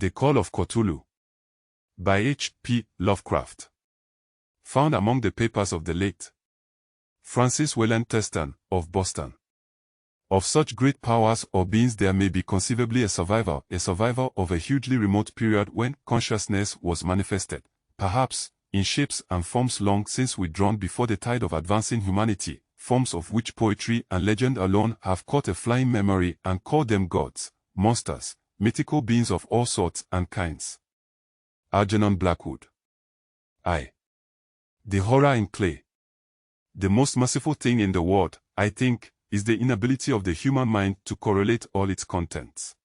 The Call of Cthulhu by H.P. Lovecraft. Found among the papers of the late Francis Wayland Thurston of Boston. Of such great powers or beings there may be conceivably a survivor of a hugely remote period when consciousness was manifested, perhaps, in shapes and forms long since withdrawn before the tide of advancing humanity, forms of which poetry and legend alone have caught a flying memory and called them gods, monsters, mythical beings of all sorts and kinds. Algernon Blackwood. I. The horror in clay. The most merciful thing in the world, I think, is the inability of the human mind to correlate all its contents.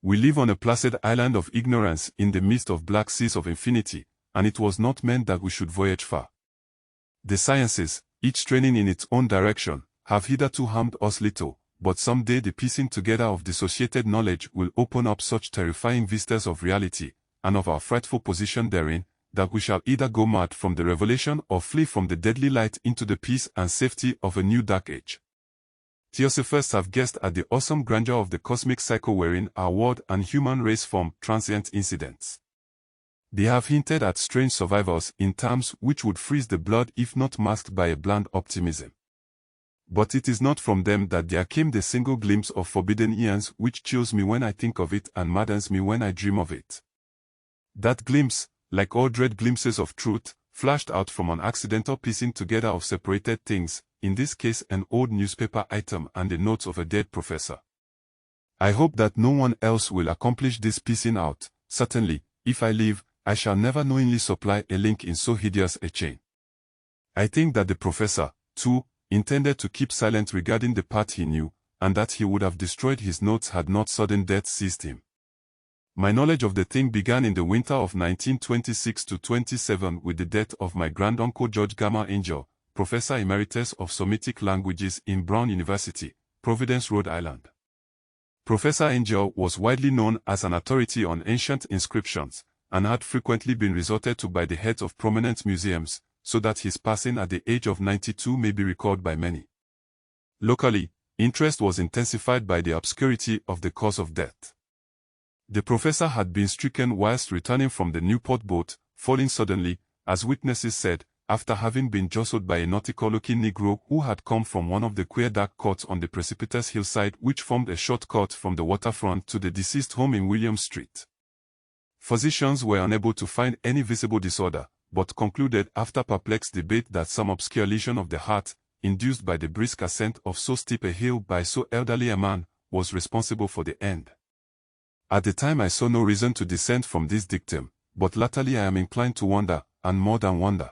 We live on a placid island of ignorance in the midst of black seas of infinity, and it was not meant that we should voyage far. The sciences, each straining in its own direction, have hitherto harmed us little, but some day the piecing together of dissociated knowledge will open up such terrifying vistas of reality, and of our frightful position therein, that we shall either go mad from the revelation or flee from the deadly light into the peace and safety of a new dark age. Theosophists have guessed at the awesome grandeur of the cosmic cycle wherein our world and human race form transient incidents. They have hinted at strange survivors in terms which would freeze the blood if not masked by a bland optimism. But it is not from them that there came the single glimpse of forbidden eons which chills me when I think of it and maddens me when I dream of it. That glimpse, like all dread glimpses of truth, flashed out from an accidental piecing together of separated things, in this case an old newspaper item and the notes of a dead professor. I hope that no one else will accomplish this piecing out. Certainly, if I live, I shall never knowingly supply a link in so hideous a chain. I think that the professor, too, intended to keep silent regarding the part he knew, and that he would have destroyed his notes had not sudden death seized him. My knowledge of the thing began in the winter of 1926-27 with the death of my granduncle George Gamma Angel, Professor Emeritus of Semitic Languages in Brown University, Providence, Rhode Island. Professor Angel was widely known as an authority on ancient inscriptions, and had frequently been resorted to by the heads of prominent museums, so that his passing at the age of 92 may be recalled by many. Locally, interest was intensified by the obscurity of the cause of death. The professor had been stricken whilst returning from the Newport boat, falling suddenly, as witnesses said, after having been jostled by a nautical-looking Negro who had come from one of the queer dark courts on the precipitous hillside which formed a short cut from the waterfront to the deceased home in William Street. Physicians were unable to find any visible disorder, but concluded after perplexed debate that some obscure lesion of the heart, induced by the brisk ascent of so steep a hill by so elderly a man, was responsible for the end. At the time I saw no reason to dissent from this dictum, but latterly I am inclined to wonder, and more than wonder.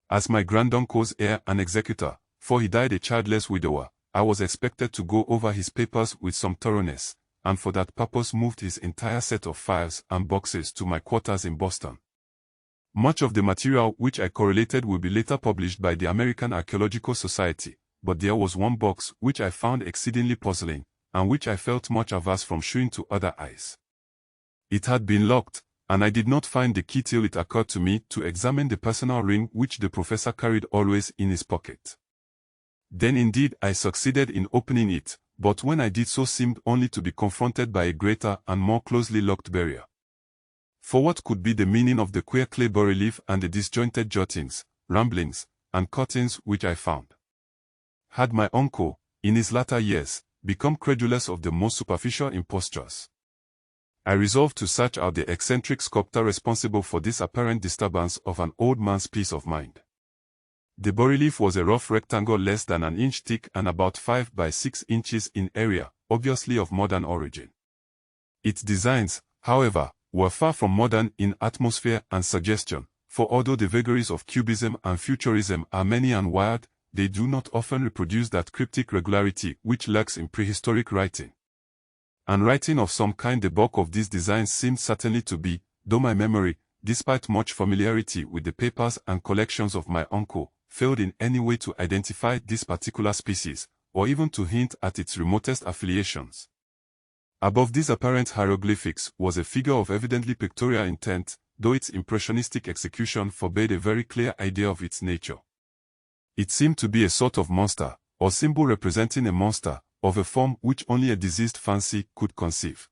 As my granduncle's heir and executor, for he died a childless widower, I was expected to go over his papers with some thoroughness, and for that purpose moved his entire set of files and boxes to my quarters in Boston. Much of the material which I correlated will be later published by the American Archaeological Society, but there was one box which I found exceedingly puzzling, and which I felt much averse from showing to other eyes. It had been locked, and I did not find the key till it occurred to me to examine the personal ring which the professor carried always in his pocket. Then indeed I succeeded in opening it, but when I did so seemed only to be confronted by a greater and more closely locked barrier. For what could be the meaning of the queer clay bas-relief and the disjointed jottings, ramblings, and cuttings which I found? Had my uncle, in his latter years, become credulous of the most superficial impostures? I resolved to search out the eccentric sculptor responsible for this apparent disturbance of an old man's peace of mind. The bas-relief was a rough rectangle less than an inch thick and about 5 by 6 inches in area, obviously of modern origin. Its designs, however, were far from modern in atmosphere and suggestion, for although the vagaries of cubism and futurism are many and wild, they do not often reproduce that cryptic regularity which lurks in prehistoric writing. And writing of some kind the bulk of these designs seemed certainly to be, though my memory, despite much familiarity with the papers and collections of my uncle, failed in any way to identify this particular species, or even to hint at its remotest affiliations. Above these apparent hieroglyphics was a figure of evidently pictorial intent, though its impressionistic execution forbade a very clear idea of its nature. It seemed to be a sort of monster, or symbol representing a monster, of a form which only a diseased fancy could conceive.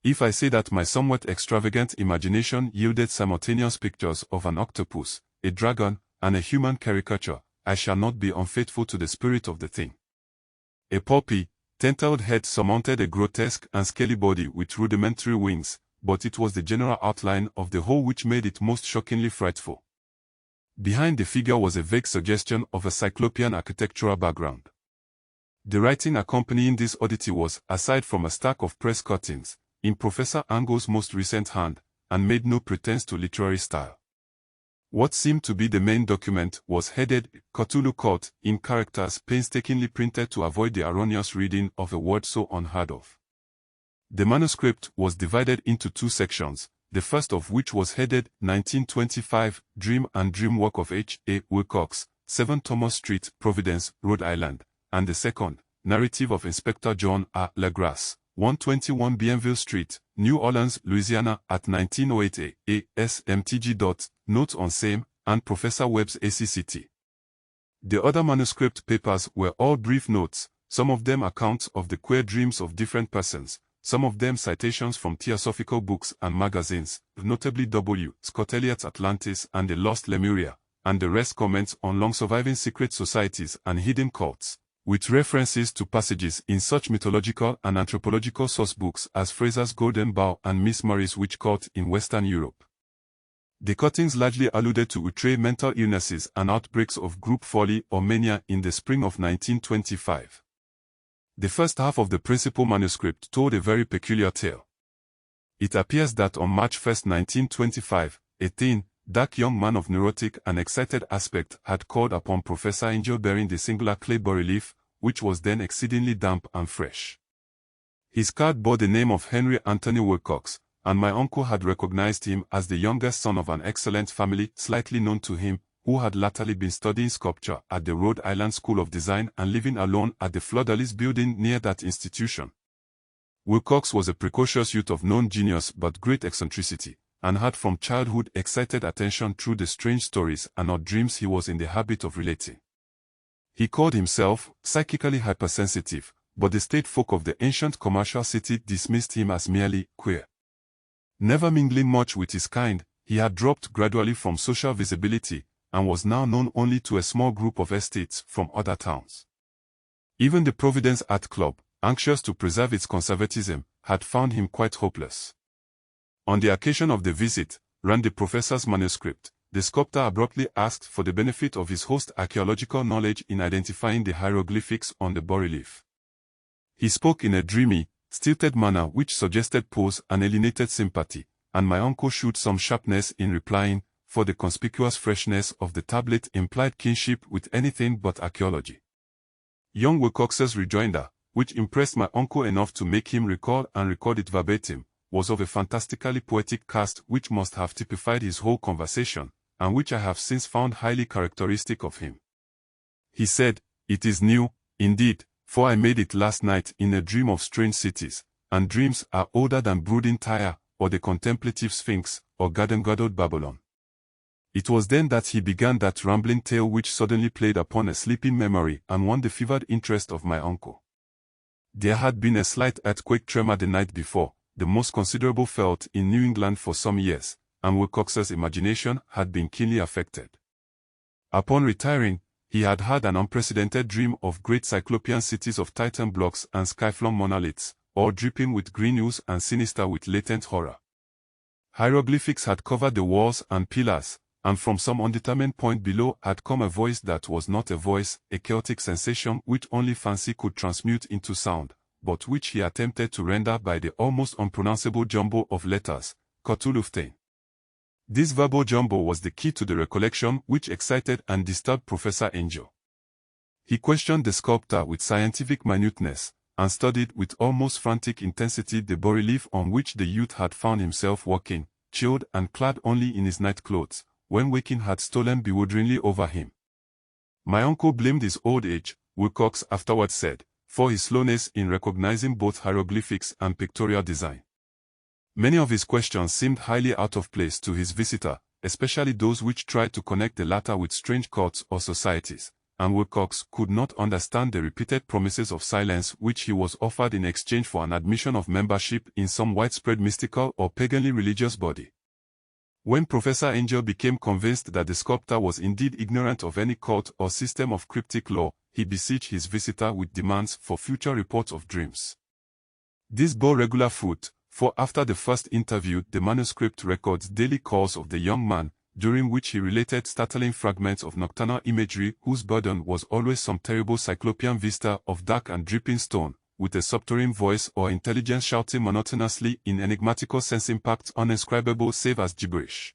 If I say that my somewhat extravagant imagination yielded simultaneous pictures of an octopus, a dragon, and a human caricature, I shall not be unfaithful to the spirit of the thing. A puppy, tentakled head surmounted a grotesque and scaly body with rudimentary wings, but it was the general outline of the whole which made it most shockingly frightful. Behind the figure was a vague suggestion of a cyclopean architectural background. The writing accompanying this oddity was, aside from a stack of press cuttings, in Professor Angle's most recent hand, and made no pretense to literary style. What seemed to be the main document was headed Cthulhu Cult in characters painstakingly printed to avoid the erroneous reading of a word so unheard of. The manuscript was divided into two sections, the first of which was headed 1925 Dream and Dream Work of H. A. Wilcox, 7 Thomas Street, Providence, Rhode Island, and the second, Narrative of Inspector John A. Legrasse, 121 Bienville Street, New Orleans, Louisiana, at 1908 A.S. MTG. Notes on same, and Professor Webb's ACCT. The other manuscript papers were all brief notes, some of them accounts of the queer dreams of different persons, some of them citations from theosophical books and magazines, notably W. Scott Eliot's Atlantis and the Lost Lemuria, and the rest comments on long-surviving secret societies and hidden cults, with references to passages in such mythological and anthropological sourcebooks as Fraser's Golden Bough and Miss Murray's Witch Cult in Western Europe. The cuttings largely alluded to outre mental illnesses and outbreaks of group folly or mania in the spring of 1925. The first half of the principal manuscript told a very peculiar tale. It appears that on March 1, 1925, a thin, dark young man of neurotic and excited aspect had called upon Professor Angel bearing the singular clay bas-relief, which was then exceedingly damp and fresh. His card bore the name of Henry Anthony Wilcox, and my uncle had recognized him as the youngest son of an excellent family slightly known to him, who had latterly been studying sculpture at the Rhode Island School of Design and living alone at the Flordalis building near that institution. Wilcox was a precocious youth of known genius but great eccentricity, and had from childhood excited attention through the strange stories and odd dreams he was in the habit of relating. He called himself psychically hypersensitive, but the state folk of the ancient commercial city dismissed him as merely queer. Never mingling much with his kind, he had dropped gradually from social visibility, and was now known only to a small group of estates from other towns. Even the Providence Art Club, anxious to preserve its conservatism, had found him quite hopeless. On the occasion of the visit, ran the professor's manuscript, the sculptor abruptly asked for the benefit of his host's archaeological knowledge in identifying the hieroglyphics on the bas-relief. He spoke in a dreamy, stilted manner which suggested pose and alienated sympathy, and my uncle showed some sharpness in replying, for the conspicuous freshness of the tablet implied kinship with anything but archaeology. Young Wilcox's rejoinder, which impressed my uncle enough to make him recall and record it verbatim, was of a fantastically poetic cast which must have typified his whole conversation, and which I have since found highly characteristic of him. He said, "It is new, indeed, for I made it last night in a dream of strange cities, and dreams are older than brooding Tyre, or the contemplative Sphinx, or garden-girdled Babylon." It was then that he began that rambling tale which suddenly played upon a sleeping memory and won the fevered interest of my uncle. There had been a slight earthquake tremor the night before, the most considerable felt in New England for some years, and Wilcox's imagination had been keenly affected. Upon retiring, he had had an unprecedented dream of great cyclopean cities of Titan blocks and sky-flung monoliths, all dripping with green ooze and sinister with latent horror. Hieroglyphics had covered the walls and pillars, and from some undetermined point below had come a voice that was not a voice, a chaotic sensation which only fancy could transmute into sound, but which he attempted to render by the almost unpronounceable jumble of letters, Cthulhu. This verbal jumble was the key to the recollection which excited and disturbed Professor Angel. He questioned the sculptor with scientific minuteness, and studied with almost frantic intensity the bas-relief on which the youth had found himself walking, chilled and clad only in his nightclothes, when waking had stolen bewilderingly over him. My uncle blamed his old age, Wilcox afterwards said, for his slowness in recognizing both hieroglyphics and pictorial design. Many of his questions seemed highly out of place to his visitor, especially those which tried to connect the latter with strange cults or societies, and Wilcox could not understand the repeated promises of silence which he was offered in exchange for an admission of membership in some widespread mystical or paganly religious body. When Professor Angel became convinced that the sculptor was indeed ignorant of any cult or system of cryptic lore, he besieged his visitor with demands for future reports of dreams. This bore regular fruit, for after the first interview the manuscript records daily calls of the young man, during which he related startling fragments of nocturnal imagery whose burden was always some terrible cyclopean vista of dark and dripping stone, with a subterranean voice or intelligence shouting monotonously in enigmatical sense impacts uninscribable save as gibberish.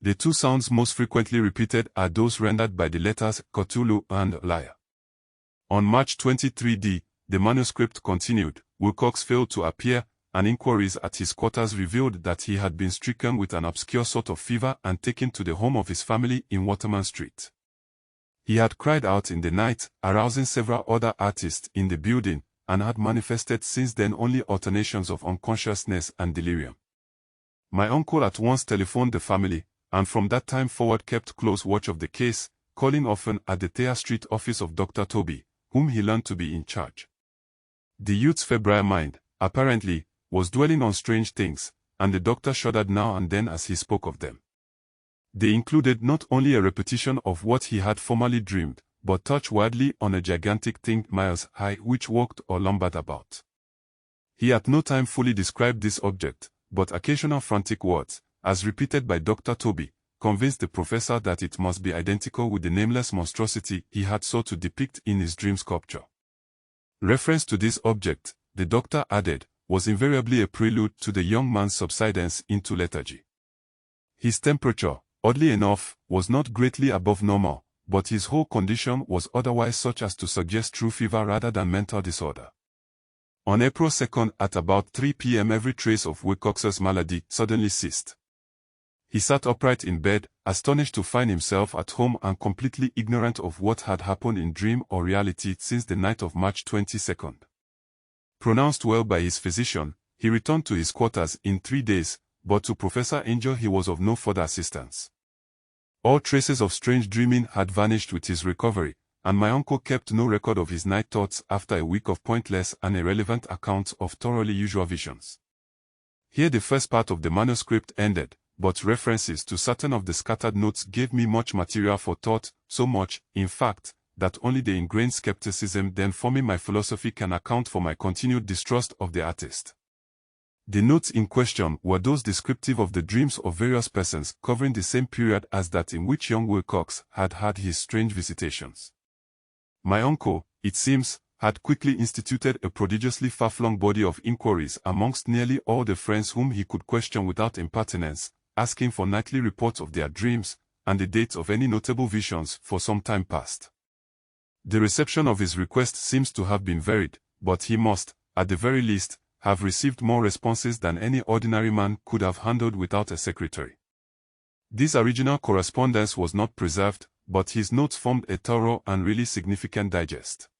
The two sounds most frequently repeated are those rendered by the letters Cthulhu and liar. On March 23d, the manuscript continued, Wilcox failed to appear, and inquiries at his quarters revealed that he had been stricken with an obscure sort of fever and taken to the home of his family in Waterman Street. He had cried out in the night, arousing several other artists in the building, and had manifested since then only alternations of unconsciousness and delirium. My uncle at once telephoned the family, and from that time forward kept close watch of the case, calling often at the Thayer Street office of Dr. Toby, whom he learned to be in charge. The youth's febrile mind, apparently, was dwelling on strange things, and the doctor shuddered now and then as he spoke of them. They included not only a repetition of what he had formerly dreamed, but touched wildly on a gigantic thing miles high which walked or lumbered about. He at no time fully described this object, but occasional frantic words, as repeated by Dr. Toby, convinced the professor that it must be identical with the nameless monstrosity he had sought to depict in his dream sculpture. Reference to this object, the doctor added, was invariably a prelude to the young man's subsidence into lethargy. His temperature, oddly enough, was not greatly above normal, but his whole condition was otherwise such as to suggest true fever rather than mental disorder. On April 2nd at about 3 p.m. every trace of Wilcox's malady suddenly ceased. He sat upright in bed, astonished to find himself at home and completely ignorant of what had happened in dream or reality since the night of March 22nd. Pronounced well by his physician, he returned to his quarters in 3 days, but to Professor Angel he was of no further assistance. All traces of strange dreaming had vanished with his recovery, and my uncle kept no record of his night thoughts after a week of pointless and irrelevant accounts of thoroughly usual visions. Here the first part of the manuscript ended, but references to certain of the scattered notes gave me much material for thought, so much, in fact, that only the ingrained skepticism then forming my philosophy can account for my continued distrust of the artist. The notes in question were those descriptive of the dreams of various persons covering the same period as that in which young Wilcox had had his strange visitations. My uncle, it seems, had quickly instituted a prodigiously far-flung body of inquiries amongst nearly all the friends whom he could question without impertinence, asking for nightly reports of their dreams, and the dates of any notable visions for some time past. The reception of his request seems to have been varied, but he must, at the very least, have received more responses than any ordinary man could have handled without a secretary. This original correspondence was not preserved, but his notes formed a thorough and really significant digest.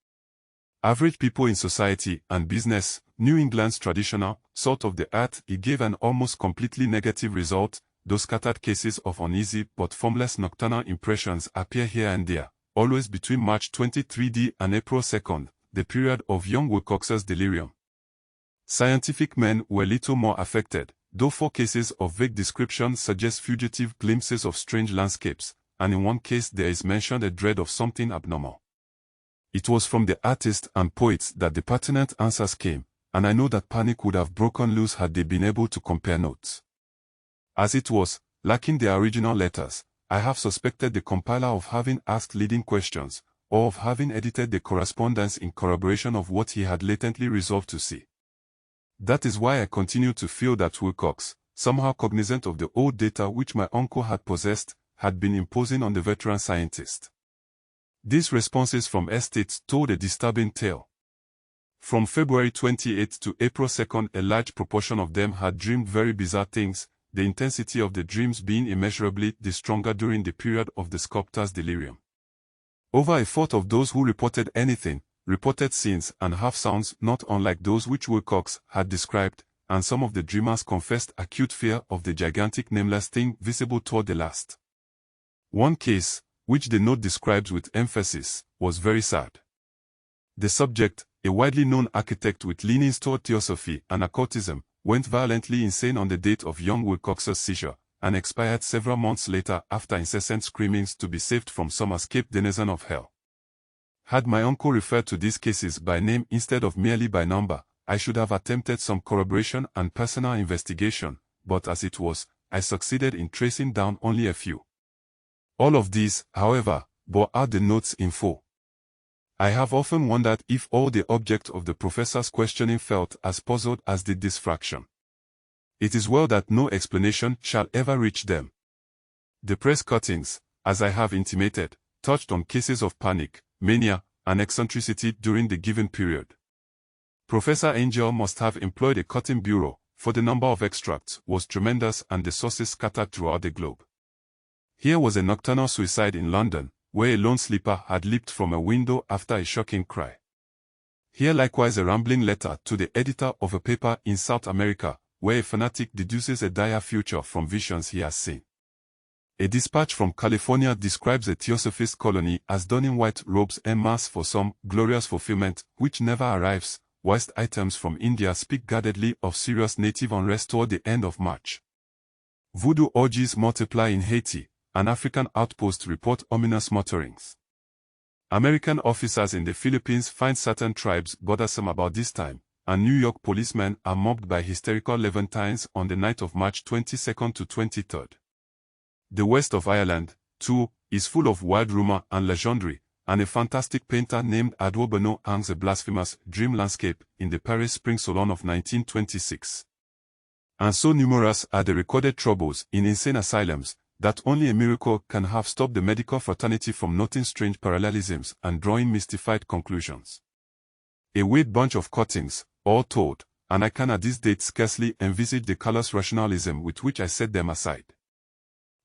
Average people in society and business, New England's traditional, salt of the earth, he gave an almost completely negative result, though scattered cases of uneasy but formless nocturnal impressions appear here and there, always between March 23d and April 2nd, the period of young Wilcox's delirium. Scientific men were little more affected, though 4 cases of vague description suggest fugitive glimpses of strange landscapes, and in one case there is mentioned a dread of something abnormal. It was from the artists and poets that the pertinent answers came, and I know that panic would have broken loose had they been able to compare notes. As it was, lacking their original letters, I have suspected the compiler of having asked leading questions, or of having edited the correspondence in corroboration of what he had latently resolved to see. That is why I continue to feel that Wilcox, somehow cognizant of the old data which my uncle had possessed, had been imposing on the veteran scientist. These responses from estates told a disturbing tale. From February 28 to April 2, a large proportion of them had dreamed very bizarre things, the intensity of the dreams being immeasurably the stronger during the period of the sculptor's delirium. Over a fourth of those who reported anything, reported scenes and half-sounds not unlike those which Wilcox had described, and some of the dreamers confessed acute fear of the gigantic nameless thing visible toward the last. One case, which the note describes with emphasis, was very sad. The subject, a widely known architect with leanings toward theosophy and occultism, went violently insane on the date of young Wilcox's seizure, and expired several months later after incessant screamings to be saved from some escaped denizen of hell. Had my uncle referred to these cases by name instead of merely by number, I should have attempted some corroboration and personal investigation, but as it was, I succeeded in tracing down only a few. All of these, however, bore out the note's info. I have often wondered if all the object of the professor's questioning felt as puzzled as did this fraction. It is well that no explanation shall ever reach them. The press cuttings, as I have intimated, touched on cases of panic, mania, and eccentricity during the given period. Professor Angel must have employed a cutting bureau, for the number of extracts was tremendous and the sources scattered throughout the globe. Here was a nocturnal suicide in London, where a lone sleeper had leaped from a window after a shocking cry. Here likewise a rambling letter to the editor of a paper in South America, where a fanatic deduces a dire future from visions he has seen. A dispatch from California describes a theosophist colony as donning white robes en masse for some glorious fulfillment which never arrives, whilst items from India speak guardedly of serious native unrest toward the end of March. Voodoo orgies multiply in Haiti, and African outposts report ominous mutterings. American officers in the Philippines find certain tribes bothersome about this time, and New York policemen are mobbed by hysterical Levantines on the night of March 22nd to 23rd. The west of Ireland, too, is full of wild rumor and legendary, and a fantastic painter named Edouard Bernot hangs a blasphemous dream landscape in the Paris Spring Salon of 1926. And so numerous are the recorded troubles in insane asylums, that only a miracle can have stopped the medical fraternity from noting strange parallelisms and drawing mystified conclusions. A weird bunch of cuttings, all told, and I can at this date scarcely envisage the callous rationalism with which I set them aside.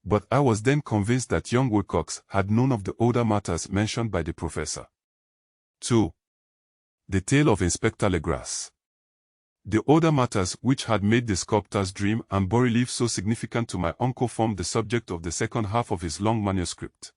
But I was then convinced that young Wilcox had none of the older matters mentioned by the professor. 2. The tale of Inspector Legras. The older matters which had made the sculptor's dream and bas-relief so significant to my uncle formed the subject of the second half of his long manuscript.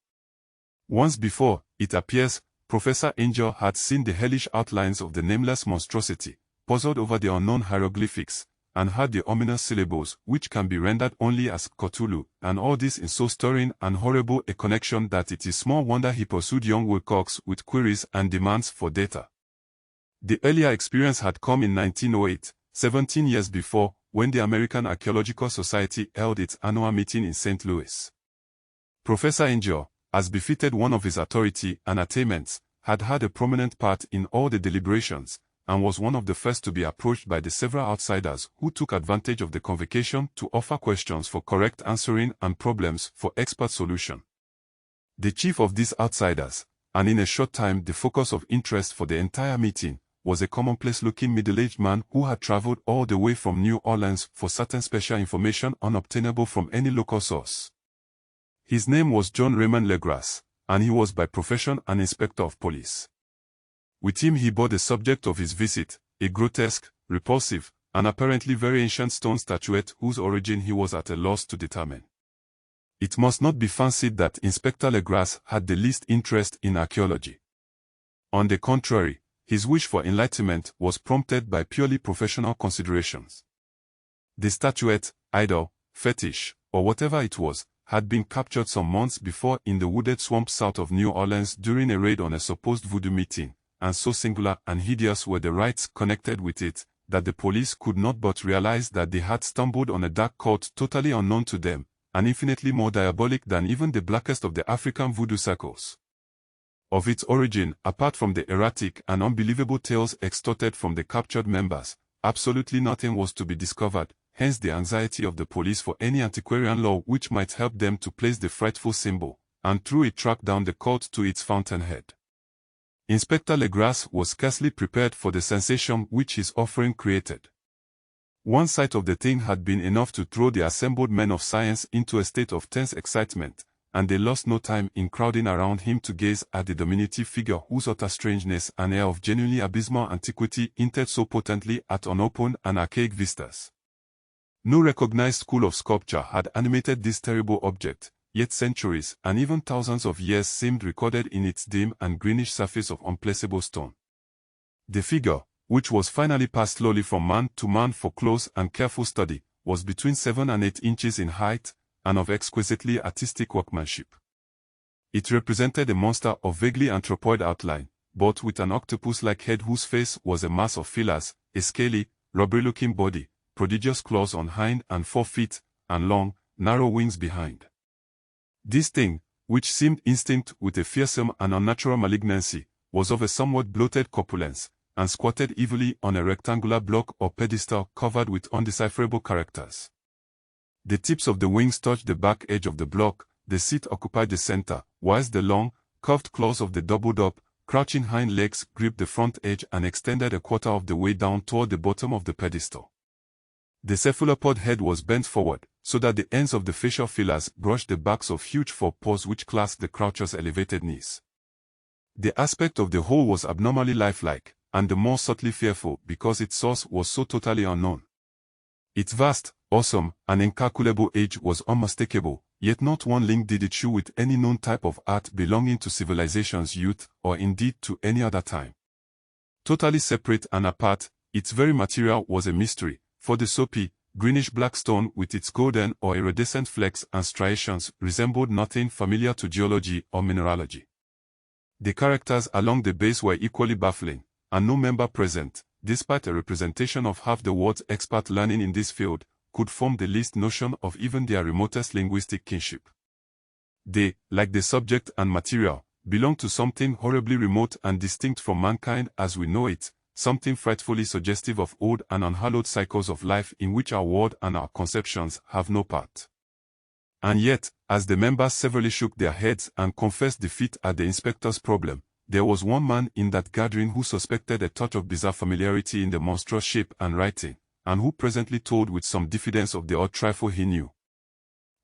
Once before, it appears, Professor Angel had seen the hellish outlines of the nameless monstrosity, puzzled over the unknown hieroglyphics, and heard the ominous syllables which can be rendered only as Cthulhu, and all this in so stirring and horrible a connection that it is small wonder he pursued young Wilcox with queries and demands for data. The earlier experience had come in 1908, 17 years before, when the American Archaeological Society held its annual meeting in St. Louis. Professor Angel, as befitted one of his authority and attainments, had had a prominent part in all the deliberations, and was one of the first to be approached by the several outsiders who took advantage of the convocation to offer questions for correct answering and problems for expert solution. The chief of these outsiders, and in a short time the focus of interest for the entire meeting, was a commonplace-looking middle-aged man who had traveled all the way from New Orleans for certain special information unobtainable from any local source. His name was John Raymond Legras, and he was by profession an inspector of police. With him he bore the subject of his visit, a grotesque, repulsive, and apparently very ancient stone statuette whose origin he was at a loss to determine. It must not be fancied that Inspector Legras had the least interest in archaeology. On the contrary, his wish for enlightenment was prompted by purely professional considerations. The statuette, idol, fetish, or whatever it was, had been captured some months before in the wooded swamp south of New Orleans during a raid on a supposed voodoo meeting, and so singular and hideous were the rites connected with it, that the police could not but realize that they had stumbled on a dark cult totally unknown to them, and infinitely more diabolic than even the blackest of the African voodoo circles. Of its origin, apart from the erratic and unbelievable tales extorted from the captured members, absolutely nothing was to be discovered, hence the anxiety of the police for any antiquarian law which might help them to place the frightful symbol, and through it track down the cult to its fountainhead. Inspector Legras was scarcely prepared for the sensation which his offering created. One sight of the thing had been enough to throw the assembled men of science into a state of tense excitement, and they lost no time in crowding around him to gaze at the diminutive figure whose utter strangeness and air of genuinely abysmal antiquity hinted so potently at unopened and archaic vistas. No recognized school of sculpture had animated this terrible object, yet centuries and even thousands of years seemed recorded in its dim and greenish surface of unplaceable stone. The figure, which was finally passed slowly from man to man for close and careful study, was between 7 and 8 inches in height and of exquisitely artistic workmanship. It represented a monster of vaguely anthropoid outline, but with an octopus-like head whose face was a mass of fillers, a scaly, rubbery-looking body, prodigious claws on hind and 4 feet, and long, narrow wings behind. This thing, which seemed instinct with a fearsome and unnatural malignancy, was of a somewhat bloated corpulence, and squatted evilly on a rectangular block or pedestal covered with undecipherable characters. The tips of the wings touched the back edge of the block, the seat occupied the center, whilst the long, curved claws of the doubled-up, crouching hind legs gripped the front edge and extended a quarter of the way down toward the bottom of the pedestal. The cephalopod head was bent forward, so that the ends of the facial fillers brushed the backs of huge forepaws which clasped the croucher's elevated knees. The aspect of the whole was abnormally lifelike, and the more subtly fearful because its source was so totally unknown. Its vast, awesome, and incalculable age was unmistakable, yet not one link did it show with any known type of art belonging to civilization's youth or indeed to any other time. Totally separate and apart, its very material was a mystery, for the soapy, greenish-black stone with its golden or iridescent flecks and striations resembled nothing familiar to geology or mineralogy. The characters along the base were equally baffling, and no member present, despite a representation of half the world's expert learning in this field, could form the least notion of even their remotest linguistic kinship. They, like the subject and material, belong to something horribly remote and distinct from mankind as we know it, something frightfully suggestive of old and unhallowed cycles of life in which our world and our conceptions have no part. And yet, as the members severally shook their heads and confessed defeat at the inspector's problem, there was one man in that gathering who suspected a touch of bizarre familiarity in the monstrous shape and writing, and who presently told with some diffidence of the odd trifle he knew.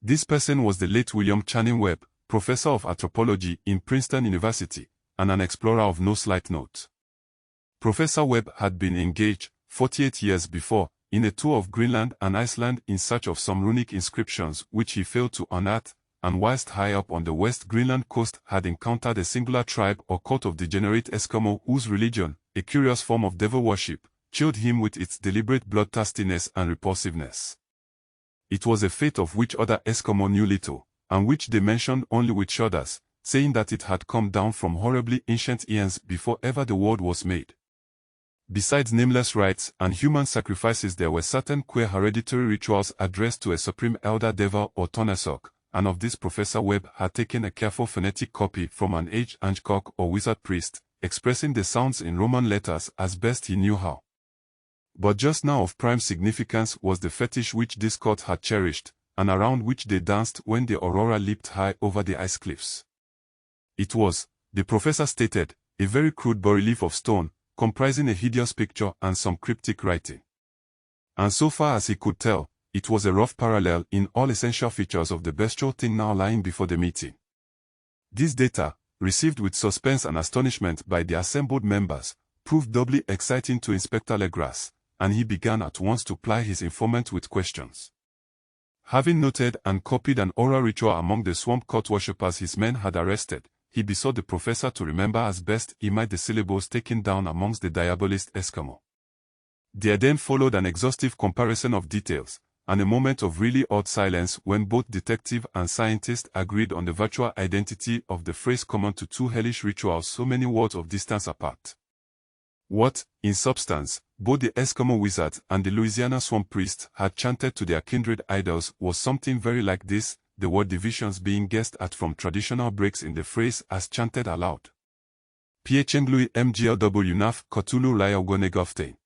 This person was the late William Channing Webb, professor of anthropology in Princeton University, and an explorer of no slight note. Professor Webb had been engaged, 48 years before, in a tour of Greenland and Iceland in search of some runic inscriptions which he failed to unearth, and whilst high up on the West Greenland coast had encountered a singular tribe or cult of degenerate Eskimo whose religion, a curious form of devil worship, chilled him with its deliberate bloodthirstiness and repulsiveness. It was a fate of which other Eskimo knew little, and which they mentioned only with shudders, saying that it had come down from horribly ancient eons before ever the world was made. Besides nameless rites and human sacrifices, there were certain queer hereditary rituals addressed to a supreme elder devil or Tonesok, and of this Professor Webb had taken a careful phonetic copy from an aged Angkok or wizard priest, expressing the sounds in Roman letters as best he knew how. But just now of prime significance was the fetish which this cult had cherished, and around which they danced when the aurora leaped high over the ice cliffs. It was, the professor stated, a very crude bas-relief of stone, comprising a hideous picture and some cryptic writing. And so far as he could tell, it was a rough parallel in all essential features of the bestial thing now lying before the meeting. This data, received with suspense and astonishment by the assembled members, proved doubly exciting to Inspector Legras, and he began at once to ply his informant with questions. Having noted and copied an oral ritual among the swamp cult worshippers his men had arrested, he besought the professor to remember as best he might the syllables taken down amongst the diabolist Eskimo. There then followed an exhaustive comparison of details, and a moment of really odd silence when both detective and scientist agreed on the virtual identity of the phrase common to two hellish rituals so many worlds of distance apart. What, in substance, both the Eskimo wizard and the Louisiana swamp priest had chanted to their kindred idols was something very like this, the word divisions being guessed at from traditional breaks in the phrase as chanted aloud. Piechenglui mglw naf Cthulhu Layogonegofte.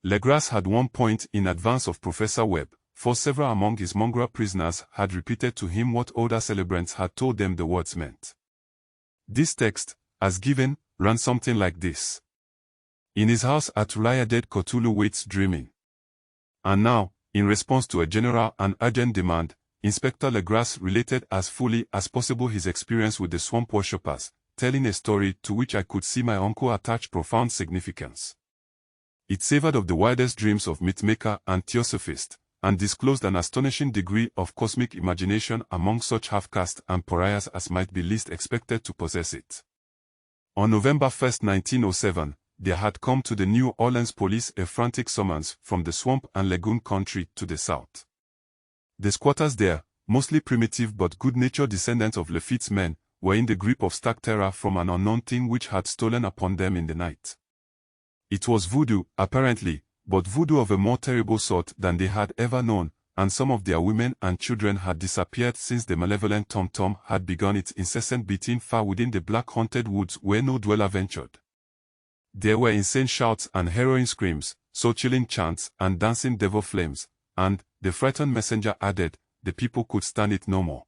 Legras had 1 point in advance of Professor Webb, for several among his mongrel prisoners had repeated to him what older celebrants had told them the words meant. This text, as given, ran something like this. In his house at Rulaya dead Cthulhu waits dreaming. And now, in response to a general and urgent demand, Inspector Legras related as fully as possible his experience with the swamp worshippers, telling a story to which I could see my uncle attach profound significance. It savored of the wildest dreams of mythmaker and theosophist, and disclosed an astonishing degree of cosmic imagination among such half-caste and pariahs as might be least expected to possess it. On November 1, 1907, there had come to the New Orleans police a frantic summons from the swamp and lagoon country to the south. The squatters there, mostly primitive but good-natured descendants of Lafitte's men, were in the grip of stark terror from an unknown thing which had stolen upon them in the night. It was voodoo, apparently, but voodoo of a more terrible sort than they had ever known, and some of their women and children had disappeared since the malevolent tom-tom had begun its incessant beating far within the black haunted woods where no dweller ventured. There were insane shouts and harrowing screams, soul-chilling chants and dancing devil flames, and, the frightened messenger added, the people could stand it no more.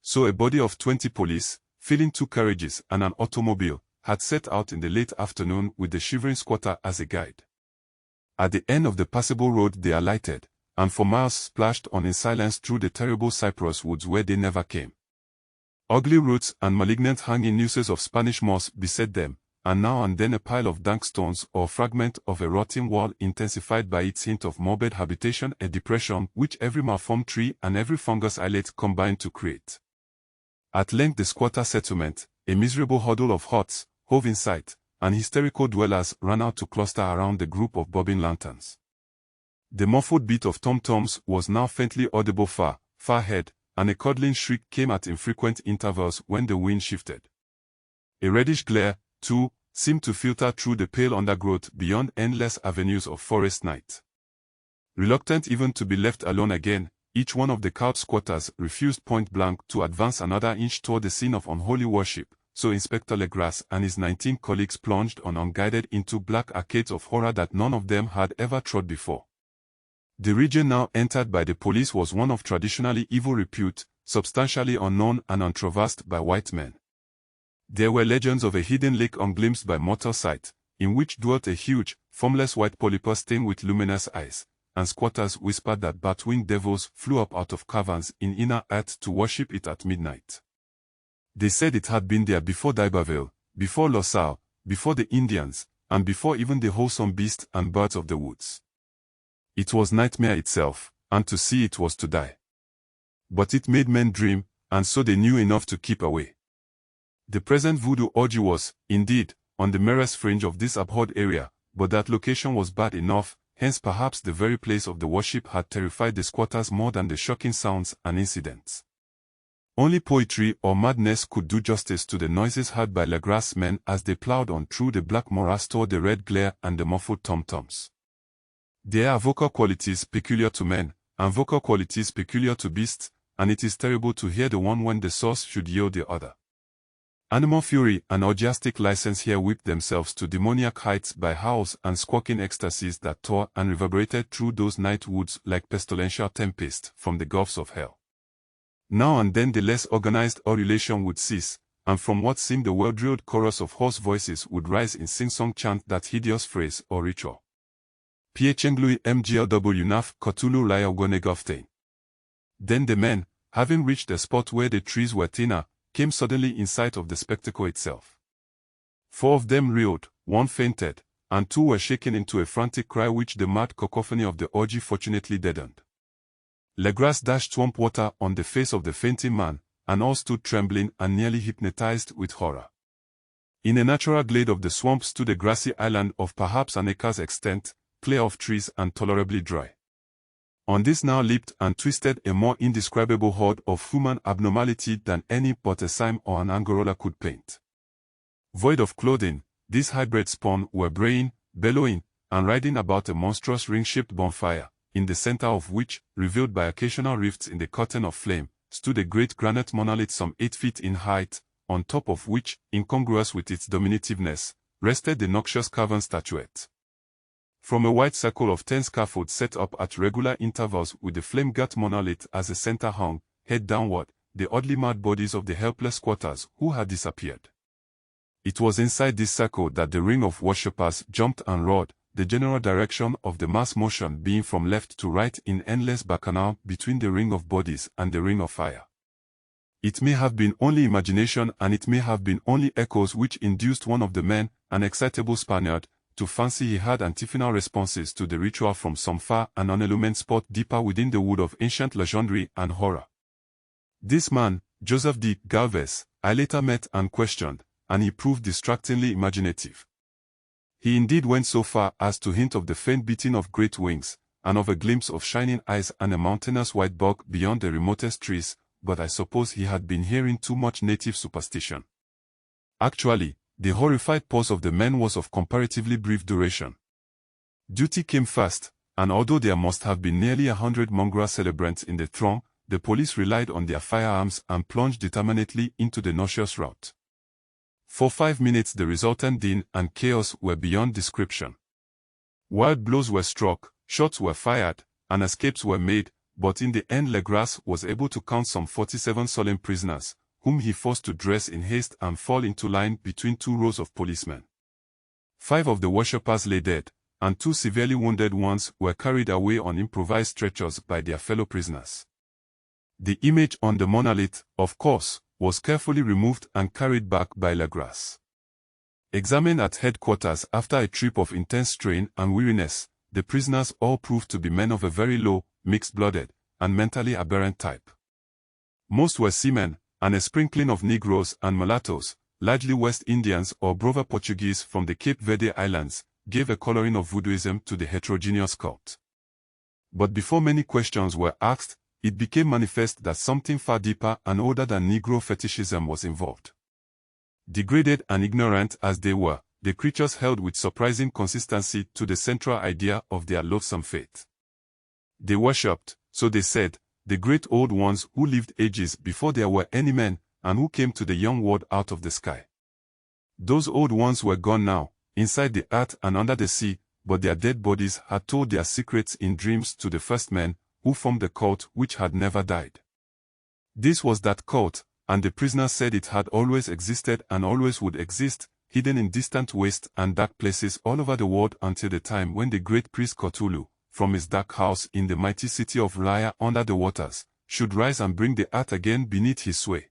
So a body of 20 police, filling 2 carriages and an automobile, had set out in the late afternoon with the shivering squatter as a guide. At the end of the passable road they alighted, and for miles splashed on in silence through the terrible cypress woods where they never came. Ugly roots and malignant hanging nooses of Spanish moss beset them, and now and then a pile of dank stones or fragment of a rotting wall intensified by its hint of morbid habitation, a depression which every malformed tree and every fungus islet combined to create. At length the squatter settlement, a miserable huddle of huts, hove in sight, and hysterical dwellers ran out to cluster around the group of bobbing lanterns. The muffled beat of tom-toms was now faintly audible far, far ahead, and a curdling shriek came at infrequent intervals when the wind shifted. A reddish glare, too, seemed to filter through the pale undergrowth beyond endless avenues of forest night. Reluctant even to be left alone again, each one of the cowed squatters refused point-blank to advance another inch toward the scene of unholy worship, so Inspector Legras and his 19 colleagues plunged on unguided into black arcades of horror that none of them had ever trod before. The region now entered by the police was one of traditionally evil repute, substantially unknown and untraversed by white men. There were legends of a hidden lake unglimpsed by mortal sight, in which dwelt a huge, formless white polypus stained with luminous eyes, and squatters whispered that bat-winged devils flew up out of caverns in inner earth to worship it at midnight. They said it had been there before d'Iberville, before LaSalle, before the Indians, and before even the wholesome beasts and birds of the woods. It was nightmare itself, and to see it was to die. But it made men dream, and so they knew enough to keep away. The present voodoo orgy was, indeed, on the merest fringe of this abhorred area, but that location was bad enough, hence perhaps the very place of the worship had terrified the squatters more than the shocking sounds and incidents. Only poetry or madness could do justice to the noises heard by Legras' men as they plowed on through the black morass toward the red glare and the muffled tom-toms. There are vocal qualities peculiar to men, and vocal qualities peculiar to beasts, and it is terrible to hear the one when the source should yield the other. Animal fury and orgiastic license here whipped themselves to demoniac heights by howls and squawking ecstasies that tore and reverberated through those night woods like pestilential tempests from the gulfs of hell. Now and then the less organized ululation would cease, and from what seemed a well-drilled chorus of hoarse voices would rise in sing-song chant that hideous phrase or ritual. Piechenglui mglw naf Cthulhu Liagonegoftain. Then the men, having reached the spot where the trees were thinner, came suddenly in sight of the spectacle itself. 4 of them reeled, 1 fainted, and 2 were shaken into a frantic cry which the mad cacophony of the orgy fortunately deadened. Legras dashed swamp water on the face of the fainting man, and all stood trembling and nearly hypnotized with horror. In a natural glade of the swamp stood a grassy island of perhaps an acre's extent, clear of trees and tolerably dry. On this now leaped and twisted a more indescribable horde of human abnormality than any but a Sime or an Angorola could paint. Void of clothing, these hybrid spawn were braying, bellowing, and riding about a monstrous ring-shaped bonfire, in the center of which, revealed by occasional rifts in the curtain of flame, stood a great granite monolith some 8 feet in height, on top of which, incongruous with its diminutiveness, rested the noxious carven statuette. From a wide circle of 10 scaffolds set up at regular intervals with the flame-girt monolith as a center hung, head downward, the oddly mad bodies of the helpless squatters who had disappeared. It was inside this circle that the ring of worshippers jumped and roared, the general direction of the mass motion being from left to right in endless bacchanal between the ring of bodies and the ring of fire. It may have been only imagination and it may have been only echoes which induced one of the men, an excitable Spaniard, to fancy he had antiphonal responses to the ritual from some far and unillumined spot deeper within the wood of ancient legendary and horror. This man, Joseph D. Galvez, I later met and questioned, and he proved distractingly imaginative. He indeed went so far as to hint of the faint beating of great wings, and of a glimpse of shining eyes and a mountainous white bulk beyond the remotest trees, but I suppose he had been hearing too much native superstition. Actually, the horrified pause of the men was of comparatively brief duration. Duty came first, and although there must have been nearly 100 mongrel celebrants in the throng, the police relied on their firearms and plunged determinedly into the nauseous rout. For 5 minutes the resultant din and chaos were beyond description. Wild blows were struck, shots were fired, and escapes were made, but in the end Legras was able to count some 47 solemn prisoners, whom he forced to dress in haste and fall into line between 2 rows of policemen. 5 of the worshippers lay dead, and 2 severely wounded ones were carried away on improvised stretchers by their fellow prisoners. The image on the monolith, of course, was carefully removed and carried back by Legras. Examined at headquarters after a trip of intense strain and weariness, the prisoners all proved to be men of a very low, mixed-blooded, and mentally aberrant type. Most were seamen, and a sprinkling of Negroes and mulattoes, largely West Indians or brother Portuguese from the Cape Verde Islands, gave a coloring of voodooism to the heterogeneous cult. But before many questions were asked, it became manifest that something far deeper and older than Negro fetishism was involved. Degraded and ignorant as they were, the creatures held with surprising consistency to the central idea of their loathsome fate. They worshipped, so they said, the great old ones who lived ages before there were any men, and who came to the young world out of the sky. Those old ones were gone now, inside the earth and under the sea, but their dead bodies had told their secrets in dreams to the first men, who formed the cult which had never died. This was that cult, and the prisoners said it had always existed and always would exist, hidden in distant wastes and dark places all over the world until the time when the great priest Cthulhu, from his dark house in the mighty city of Raya under the waters, should rise and bring the earth again beneath his sway.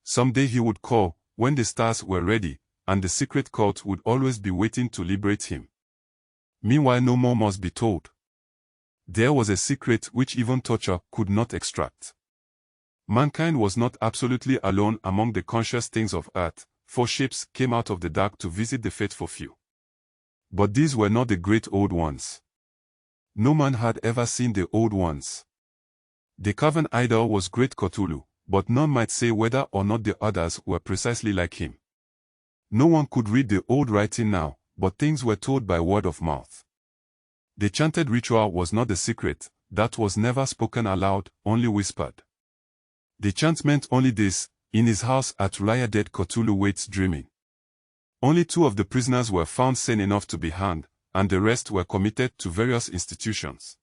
Someday he would call, when the stars were ready, and the secret cult would always be waiting to liberate him. Meanwhile no more must be told. There was a secret which even torture could not extract. Mankind was not absolutely alone among the conscious things of earth, for ships came out of the dark to visit the faithful few. But these were not the great old ones. No man had ever seen the old ones. The carven idol was great Cthulhu, but none might say whether or not the others were precisely like him. No one could read the old writing now, but things were told by word of mouth. The chanted ritual was not the secret, that was never spoken aloud, only whispered. The chant meant only this: in his house at Raya dead Cthulhu waits dreaming. Only 2 of the prisoners were found sane enough to be hanged, and the rest were committed to various institutions.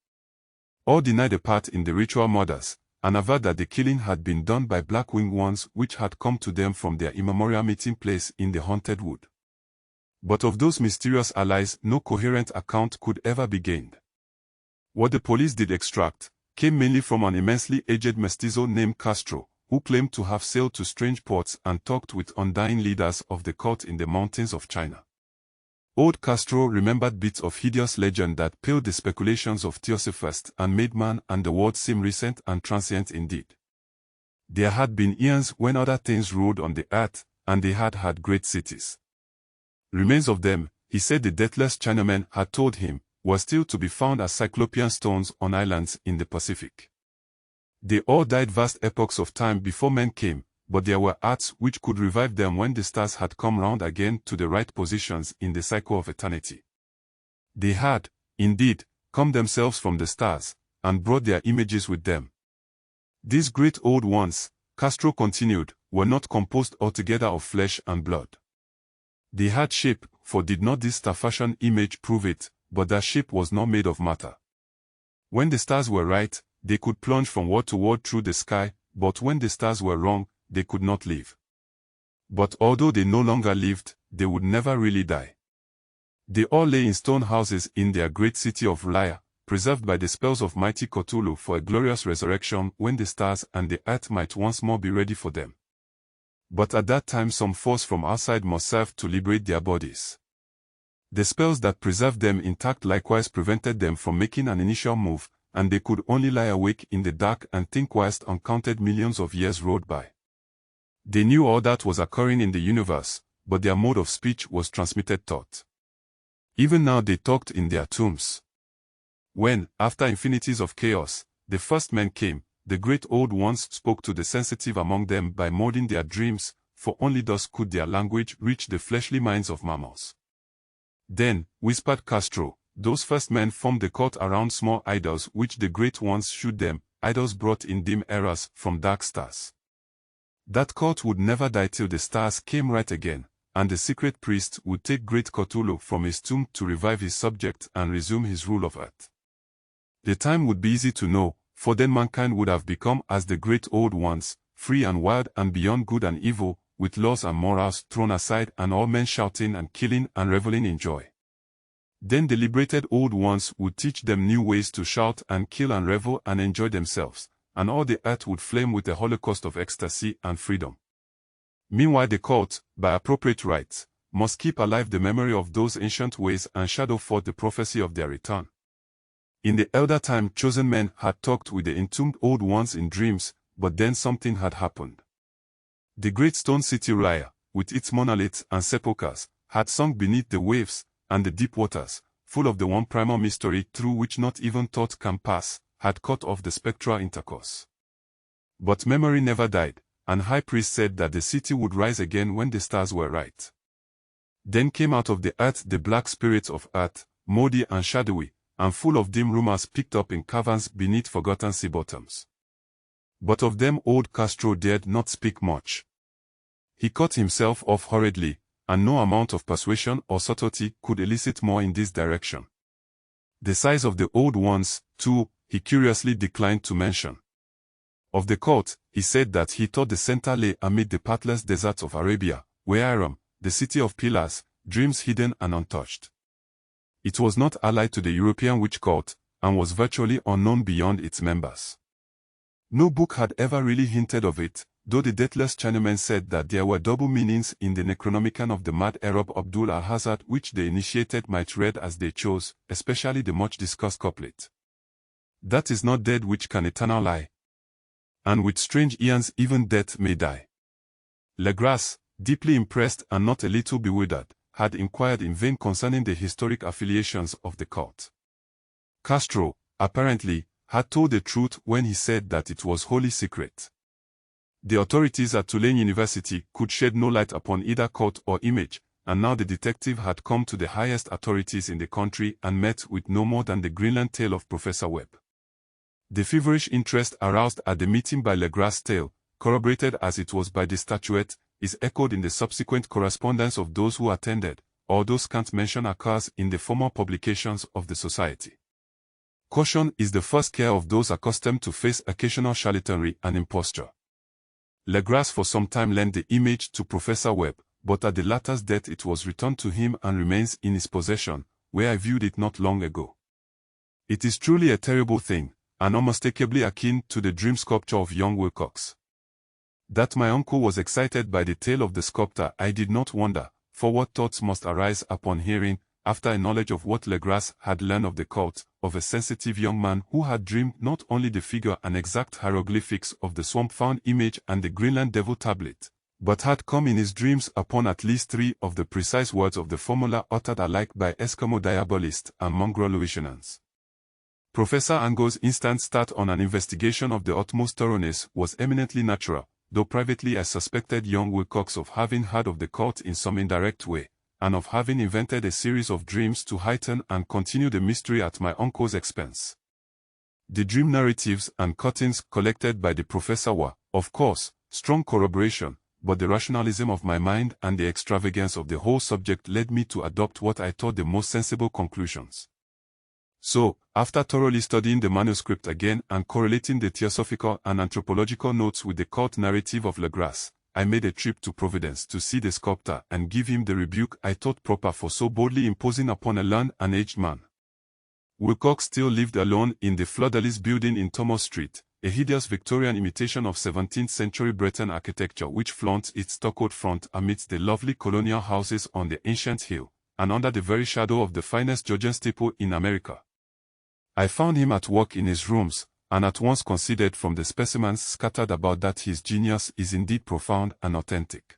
All denied a part in the ritual murders, and averred that the killing had been done by black-winged ones which had come to them from their immemorial meeting place in the haunted wood. But of those mysterious allies no coherent account could ever be gained. What the police did extract came mainly from an immensely aged mestizo named Castro, who claimed to have sailed to strange ports and talked with undying leaders of the cult in the mountains of China. Old Castro remembered bits of hideous legend that paled the speculations of Theosophist and made man and the world seem recent and transient indeed. There had been eons when other things ruled on the earth, and they had had great cities. Remains of them, he said the deathless Chinamen had told him, were still to be found as cyclopean stones on islands in the Pacific. They all died vast epochs of time before men came, but there were arts which could revive them when the stars had come round again to the right positions in the cycle of eternity. They had, indeed, come themselves from the stars, and brought their images with them. These great old ones, Castro continued, were not composed altogether of flesh and blood. They had shape, for did not this star-fashioned image prove it, but that shape was not made of matter. When the stars were right, they could plunge from world to world through the sky, but when the stars were wrong, they could not live. But although they no longer lived, they would never really die. They all lay in stone houses in their great city of Raya, preserved by the spells of mighty Cthulhu for a glorious resurrection when the stars and the earth might once more be ready for them. But at that time some force from outside must serve to liberate their bodies. The spells that preserved them intact likewise prevented them from making an initial move, and they could only lie awake in the dark and think whilst uncounted millions of years rolled by. They knew all that was occurring in the universe, but their mode of speech was transmitted thought. Even now they talked in their tombs. When, after infinities of chaos, the first men came, the great old ones spoke to the sensitive among them by molding their dreams, for only thus could their language reach the fleshly minds of mammals. Then, whispered Castro, those first men formed the cult around small idols which the great ones shewed them, idols brought in dim eras from dark stars. That cult would never die till the stars came right again, and the secret priest would take great Cthulhu from his tomb to revive his subject and resume his rule of earth. The time would be easy to know, for then mankind would have become as the great old ones, free and wild and beyond good and evil, with laws and morals thrown aside and all men shouting and killing and reveling in joy. Then the liberated old ones would teach them new ways to shout and kill and revel and enjoy themselves, and all the earth would flame with a holocaust of ecstasy and freedom. Meanwhile the cult, by appropriate rites, must keep alive the memory of those ancient ways and shadow forth the prophecy of their return. In the elder time chosen men had talked with the entombed old ones in dreams, but then something had happened. The great stone city Raya, with its monoliths and sepulchres, had sunk beneath the waves, and the deep waters, full of the one primal mystery through which not even thought can pass, had cut off the spectral intercourse. But memory never died, and high priest said that the city would rise again when the stars were right. Then came out of the earth the black spirits of earth, moody and shadowy, and full of dim rumors picked up in caverns beneath forgotten sea bottoms. But of them old Castro dared not speak much. He cut himself off hurriedly, and no amount of persuasion or subtlety could elicit more in this direction. The size of the old ones, too, he curiously declined to mention. Of the cult, he said that he thought the center lay amid the pathless deserts of Arabia, where Aram, the city of pillars, dreams hidden and untouched. It was not allied to the European witch cult, and was virtually unknown beyond its members. No book had ever really hinted of it, though the deathless Chinamen said that there were double meanings in the Necronomicon of the mad Arab Abdul al-Hazard which the initiated might read as they chose, especially the much-discussed couplet. That is not dead which can eternal lie. And with strange eons even death may die. Legras, deeply impressed and not a little bewildered, had inquired in vain concerning the historic affiliations of the cult. Castro, apparently, had told the truth when he said that it was wholly secret. The authorities at Tulane University could shed no light upon either cult or image, and now the detective had come to the highest authorities in the country and met with no more than the Greenland tale of Professor Webb. The feverish interest aroused at the meeting by Legras' tale, corroborated as it was by the statuette, is echoed in the subsequent correspondence of those who attended, although scant mention occurs in the formal publications of the society. Caution is the first care of those accustomed to face occasional charlatanry and imposture. Legras for some time lent the image to Professor Webb, but at the latter's death it was returned to him and remains in his possession, where I viewed it not long ago. It is truly a terrible thing, and unmistakably akin to the dream sculpture of young Wilcox. That my uncle was excited by the tale of the sculptor I did not wonder, for what thoughts must arise upon hearing, after a knowledge of what Legras had learned of the cult, of a sensitive young man who had dreamed not only the figure and exact hieroglyphics of the swamp-found image and the Greenland devil tablet, but had come in his dreams upon at least 3 of the precise words of the formula uttered alike by Eskimo diabolists and mongrel Louisianans. Professor Ango's instant start on an investigation of the utmost thoroughness was eminently natural, though privately I suspected young Wilcox of having heard of the cult in some indirect way, and of having invented a series of dreams to heighten and continue the mystery at my uncle's expense. The dream narratives and cuttings collected by the professor were, of course, strong corroboration, but the rationalism of my mind and the extravagance of the whole subject led me to adopt what I thought the most sensible conclusions. So, after thoroughly studying the manuscript again and correlating the theosophical and anthropological notes with the cult narrative of Legras, I made a trip to Providence to see the sculptor and give him the rebuke I thought proper for so boldly imposing upon a learned and aged man. Wilcox still lived alone in the Fleur-de-Lis building in Thomas Street, a hideous Victorian imitation of 17th-century Breton architecture which flaunts its stuccoed front amidst the lovely colonial houses on the ancient hill, and under the very shadow of the finest Georgian staple in America. I found him at work in his rooms, and at once considered from the specimens scattered about that his genius is indeed profound and authentic.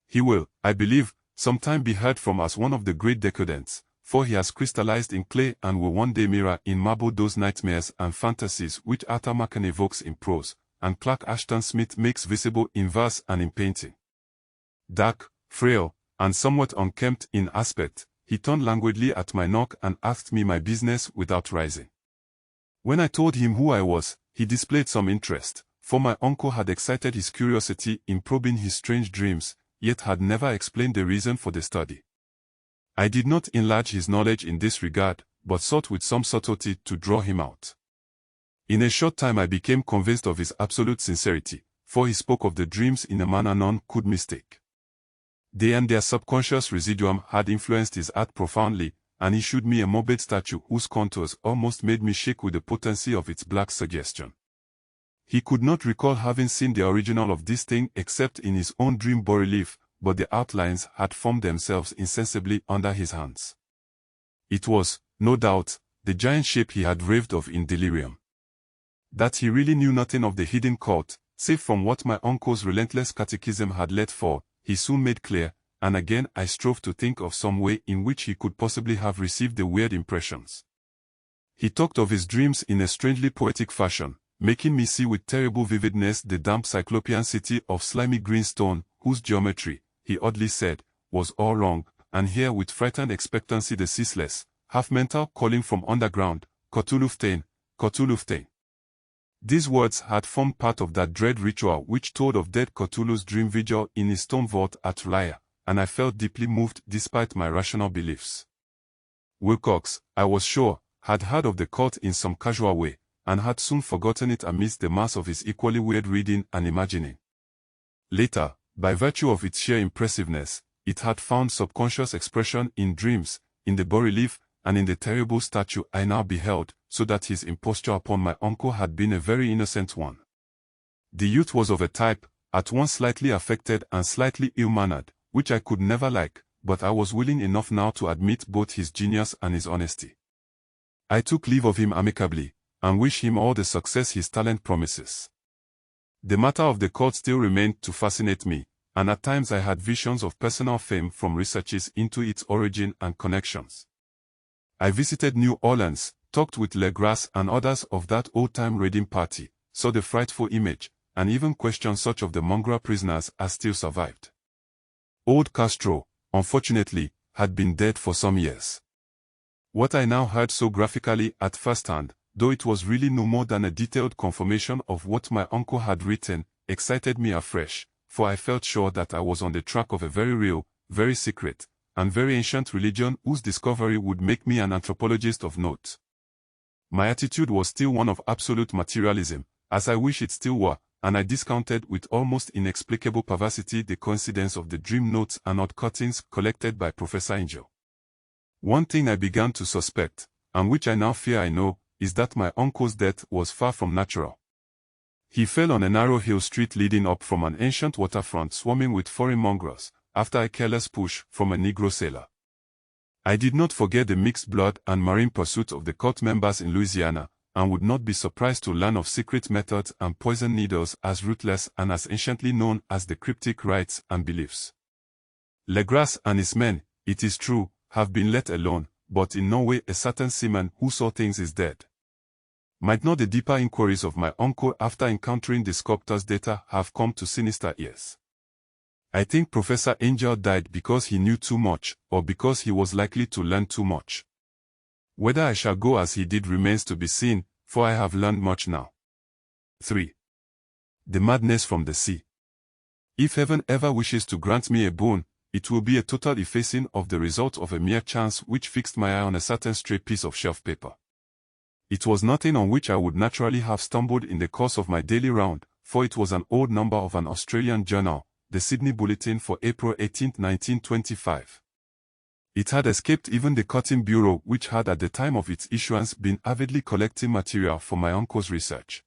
He will, I believe, sometime be heard from as one of the great decadents, for he has crystallized in clay and will one day mirror in marble those nightmares and fantasies which Arthur Machen evokes in prose, and Clark Ashton Smith makes visible in verse and in painting. Dark, frail, and somewhat unkempt in aspect, he turned languidly at my knock and asked me my business without rising. When I told him who I was, he displayed some interest, for my uncle had excited his curiosity in probing his strange dreams, yet had never explained the reason for the study. I did not enlarge his knowledge in this regard, but sought with some subtlety to draw him out. In a short time I became convinced of his absolute sincerity, for he spoke of the dreams in a manner none could mistake. They and their subconscious residuum had influenced his art profoundly, and he showed me a morbid statue whose contours almost made me shake with the potency of its black suggestion. He could not recall having seen the original of this thing except in his own dream bas-relief, but the outlines had formed themselves insensibly under his hands. It was, no doubt, the giant shape he had raved of in delirium. That he really knew nothing of the hidden cult, save from what my uncle's relentless catechism had let fall, he soon made clear, and again I strove to think of some way in which he could possibly have received the weird impressions. He talked of his dreams in a strangely poetic fashion, making me see with terrible vividness the damp cyclopean city of slimy green stone, whose geometry, he oddly said, was all wrong, and hear with frightened expectancy the ceaseless, half-mental calling from underground, Cthulhu, Cthulhu. These words had formed part of that dread ritual which told of dead Cthulhu's dream vigil in his stone vault at Raya, and I felt deeply moved despite my rational beliefs. Wilcox, I was sure, had heard of the cult in some casual way, and had soon forgotten it amidst the mass of his equally weird reading and imagining. Later, by virtue of its sheer impressiveness, it had found subconscious expression in dreams, in the bas-relief, and in the terrible statue I now beheld, so that his imposture upon my uncle had been a very innocent one. The youth was of a type, at once slightly affected and slightly ill-mannered, which I could never like, but I was willing enough now to admit both his genius and his honesty. I took leave of him amicably, and wished him all the success his talent promises. The matter of the cult still remained to fascinate me, and at times I had visions of personal fame from researches into its origin and connections. I visited New Orleans, talked with Legras and others of that old-time raiding party, saw the frightful image, and even questioned such of the mongrel prisoners as still survived. Old Castro, unfortunately, had been dead for some years. What I now heard so graphically at first hand, though it was really no more than a detailed confirmation of what my uncle had written, excited me afresh, for I felt sure that I was on the track of a very real, very secret, and very ancient religion whose discovery would make me an anthropologist of note. My attitude was still one of absolute materialism, as I wish it still were, and I discounted with almost inexplicable perversity the coincidence of the dream notes and odd cuttings collected by Professor Angel. One thing I began to suspect, and which I now fear I know, is that my uncle's death was far from natural. He fell on a narrow hill street leading up from an ancient waterfront swarming with foreign mongrels, after a careless push from a Negro sailor. I did not forget the mixed blood and marine pursuit of the cult members in Louisiana, and would not be surprised to learn of secret methods and poison needles as ruthless and as anciently known as the cryptic rites and beliefs. Legras and his men, it is true, have been let alone, but in no way a certain seaman who saw things is dead. Might not the deeper inquiries of my uncle after encountering the sculptor's data have come to sinister ears? I think Professor Angel died because he knew too much, or because he was likely to learn too much. Whether I shall go as he did remains to be seen, for I have learned much now. 3. The madness from the sea. If heaven ever wishes to grant me a boon, it will be a total effacing of the result of a mere chance which fixed my eye on a certain stray piece of shelf paper. It was nothing on which I would naturally have stumbled in the course of my daily round, for it was an old number of an Australian journal, the Sydney Bulletin for April 18, 1925. It had escaped even the Cutting Bureau, which had at the time of its issuance been avidly collecting material for my uncle's research.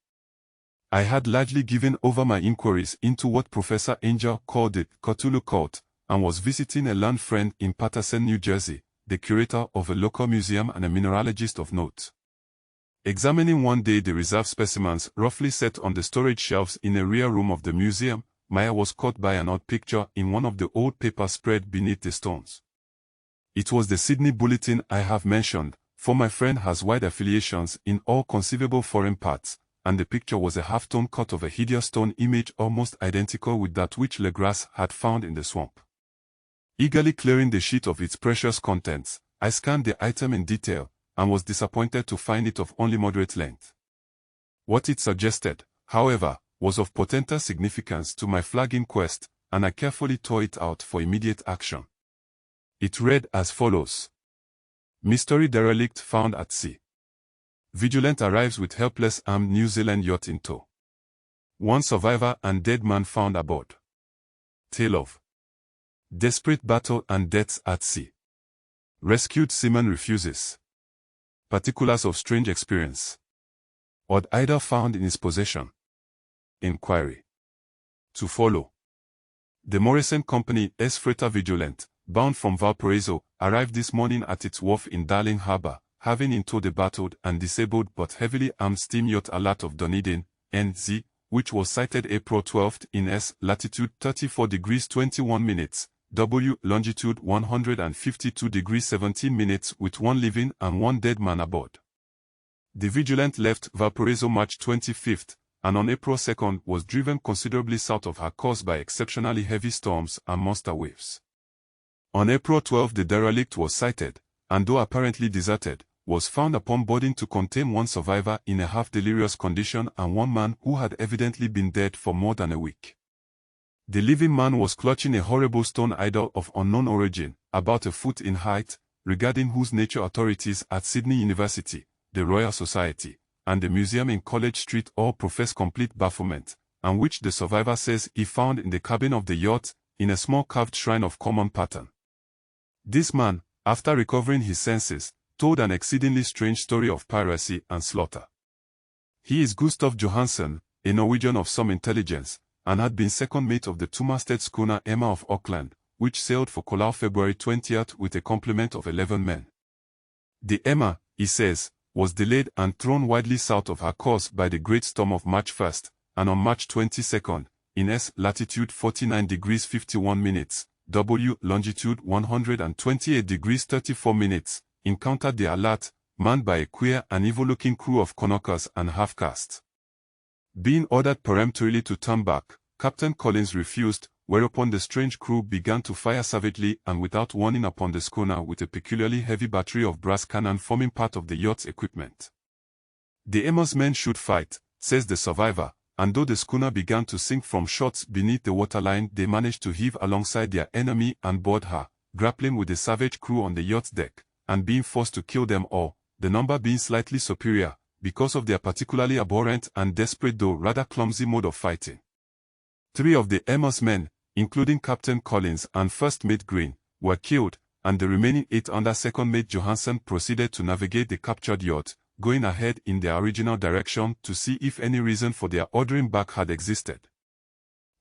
I had largely given over my inquiries into what Professor Angel called the Cthulhu cult, and was visiting a learned friend in Paterson, New Jersey, the curator of a local museum and a mineralogist of note. Examining one day the reserve specimens roughly set on the storage shelves in a rear room of the museum, Maya was caught by an odd picture in one of the old papers spread beneath the stones. It was the Sydney Bulletin I have mentioned, for my friend has wide affiliations in all conceivable foreign parts, and the picture was a half-tone cut of a hideous stone image almost identical with that which Legras had found in the swamp. Eagerly clearing the sheet of its precious contents, I scanned the item in detail, and was disappointed to find it of only moderate length. What it suggested, however, was of potential significance to my flagging quest, and I carefully tore it out for immediate action. It read as follows. Mystery derelict found at sea. Vigilant arrives with helpless armed New Zealand yacht in tow. One survivor and dead man found aboard. Tale of desperate battle and deaths at sea. Rescued seaman refuses. Particulars of strange experience. Odd idol found in his possession. Inquiry. To follow. The Morrison Company's freighter Vigilant, bound from Valparaiso, arrived this morning at its wharf in Darling Harbour, having in tow the battered and disabled but heavily armed steam yacht Alert of Dunedin, NZ, which was sighted April 12 in S. latitude 34 degrees 21 minutes, W. longitude 152 degrees 17 minutes with one living and one dead man aboard. The Vigilant left Valparaiso March 25, and on April 2 was driven considerably south of her course by exceptionally heavy storms and monster waves. On April 12 the derelict was sighted, and though apparently deserted, was found upon boarding to contain one survivor in a half-delirious condition and one man who had evidently been dead for more than a week. The living man was clutching a horrible stone idol of unknown origin, about a foot in height, regarding whose nature authorities at Sydney University, the Royal Society, and the museum in College Street all profess complete bafflement, and which the survivor says he found in the cabin of the yacht, in a small carved shrine of common pattern. This man, after recovering his senses, told an exceedingly strange story of piracy and slaughter. He is Gustav Johansen, a Norwegian of some intelligence, and had been second mate of the two-masted schooner Emma of Auckland, which sailed for Callao February 20th with a complement of 11 men. The Emma, he says, was delayed and thrown widely south of her course by the great storm of March 1st, and on March 22nd, in S. latitude 49 degrees 51 minutes, W. longitude 128 degrees 34 minutes, encountered the Alert, manned by a queer and evil-looking crew of connoisseurs and half-castes. Being ordered peremptorily to turn back, Captain Collins refused, whereupon the strange crew began to fire savagely and without warning upon the schooner with a peculiarly heavy battery of brass cannon forming part of the yacht's equipment. The Emma's men should fight, says the survivor, and though the schooner began to sink from shots beneath the waterline, they managed to heave alongside their enemy and board her, grappling with the savage crew on the yacht's deck, and being forced to kill them all, the number being slightly superior, because of their particularly abhorrent and desperate though rather clumsy mode of fighting. 3 of the Emma's men, including Captain Collins and First Mate Green, were killed, and the remaining 8 under Second Mate Johansen proceeded to navigate the captured yacht, going ahead in their original direction to see if any reason for their ordering back had existed.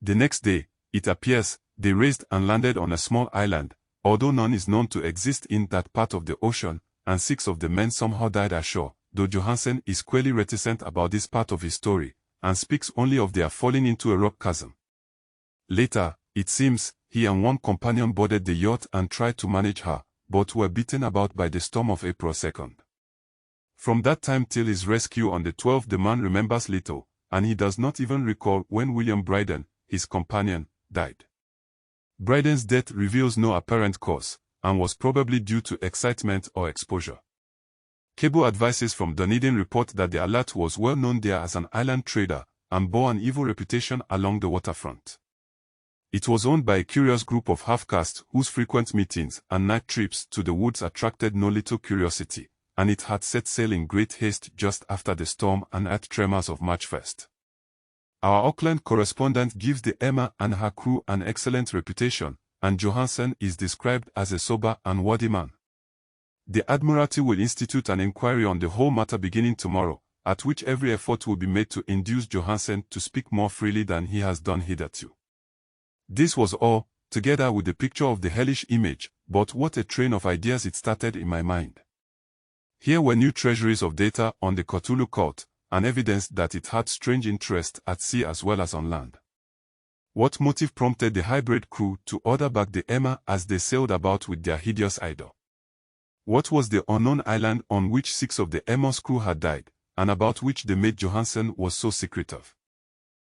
The next day, it appears, they raised and landed on a small island, although none is known to exist in that part of the ocean, and 6 of the men somehow died ashore, though Johansen is queerly reticent about this part of his story, and speaks only of their falling into a rock chasm. Later, it seems, he and one companion boarded the yacht and tried to manage her, but were beaten about by the storm of April 2nd. From that time till his rescue on the 12th the man remembers little, and he does not even recall when William Bryden, his companion, died. Bryden's death reveals no apparent cause, and was probably due to excitement or exposure. Cable advices from Dunedin report that the Alert was well known there as an island trader, and bore an evil reputation along the waterfront. It was owned by a curious group of half-castes whose frequent meetings and night trips to the woods attracted no little curiosity, and it had set sail in great haste just after the storm and earth tremors of March 1st. Our Auckland correspondent gives the Emma and her crew an excellent reputation, and Johansen is described as a sober and worthy man. The Admiralty will institute an inquiry on the whole matter beginning tomorrow, at which every effort will be made to induce Johansen to speak more freely than he has done hitherto. This was all, together with the picture of the hellish image, but what a train of ideas it started in my mind. Here were new treasuries of data on the Cthulhu cult, and evidence that it had strange interest at sea as well as on land. What motive prompted the hybrid crew to order back the Emma as they sailed about with their hideous idol? What was the unknown island on which 6 of the Emma's crew had died, and about which the mate Johansen was so secretive?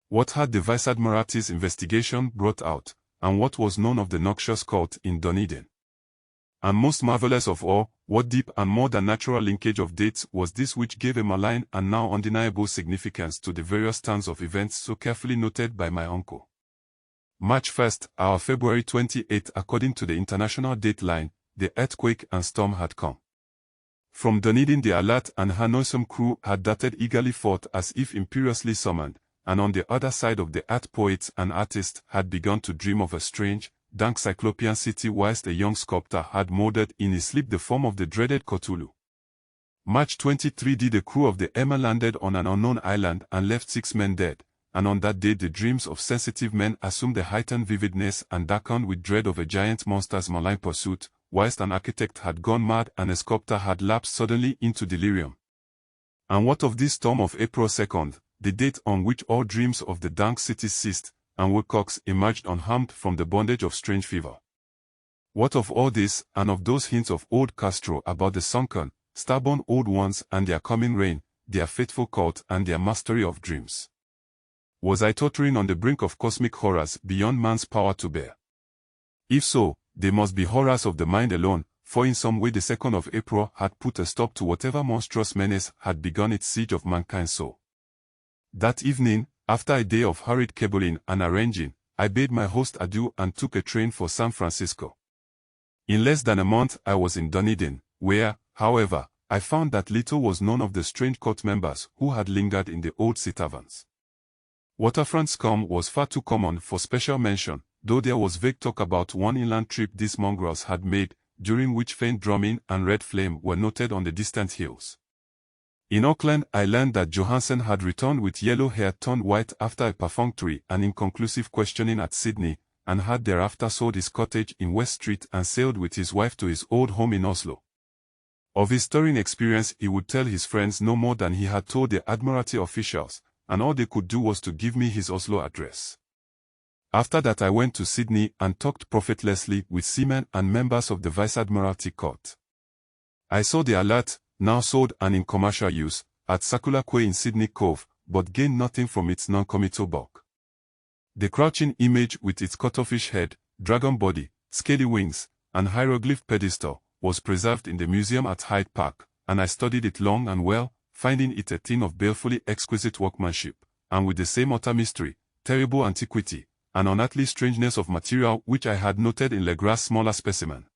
What had the Vice-Admiralty's investigation brought out, and what was known of the noxious cult in Dunedin? And most marvelous of all, what deep and more than natural linkage of dates was this which gave a malign and now undeniable significance to the various turns of events so carefully noted by my uncle? March 1st, our February 28th, according to the international date line, the earthquake and storm had come. From Dunedin the alert and her noisome crew had darted eagerly forth as if imperiously summoned, and on the other side of the earth poets and artists had begun to dream of a strange, dank cyclopean city whilst a young sculptor had molded in his sleep the form of the dreaded Cthulhu. March 23, the crew of the Emma landed on an unknown island and left 6 men dead, and on that day the dreams of sensitive men assumed a heightened vividness and darkened with dread of a giant monster's malign pursuit, whilst an architect had gone mad and a sculptor had lapsed suddenly into delirium. And what of this storm of April 2nd, the date on which all dreams of the dank city ceased, and Wilcox emerged unharmed from the bondage of strange fever? What of all this, and of those hints of old Castro about the sunken, stubborn old ones and their coming reign, their faithful cult and their mastery of dreams? Was I tottering on the brink of cosmic horrors beyond man's power to bear? If so, they must be horrors of the mind alone, for in some way the 2nd of April had put a stop to whatever monstrous menace had begun its siege of mankind's soul. That evening, after a day of hurried cabling and arranging, I bade my host adieu and took a train for San Francisco. In less than a month I was in Dunedin, where, however, I found that little was known of the strange cult members who had lingered in the old sea taverns. Waterfront scum was far too common for special mention, though there was vague talk about one inland trip these mongrels had made, during which faint drumming and red flame were noted on the distant hills. In Auckland I learned that Johansen had returned with yellow hair turned white after a perfunctory and inconclusive questioning at Sydney, and had thereafter sold his cottage in West Street and sailed with his wife to his old home in Oslo. Of his stirring experience he would tell his friends no more than he had told the Admiralty officials, and all they could do was to give me his Oslo address. After that I went to Sydney and talked profitlessly with seamen and members of the Vice-Admiralty Court. I saw the alert, now sold and in commercial use, at Circular Quay in Sydney Cove, but gained nothing from its non-committal bulk. The crouching image with its cuttlefish head, dragon body, scaly wings, and hieroglyph pedestal, was preserved in the museum at Hyde Park, and I studied it long and well, finding it a thing of balefully exquisite workmanship, and with the same utter mystery, terrible antiquity, and unearthly strangeness of material which I had noted in Legras' smaller specimen.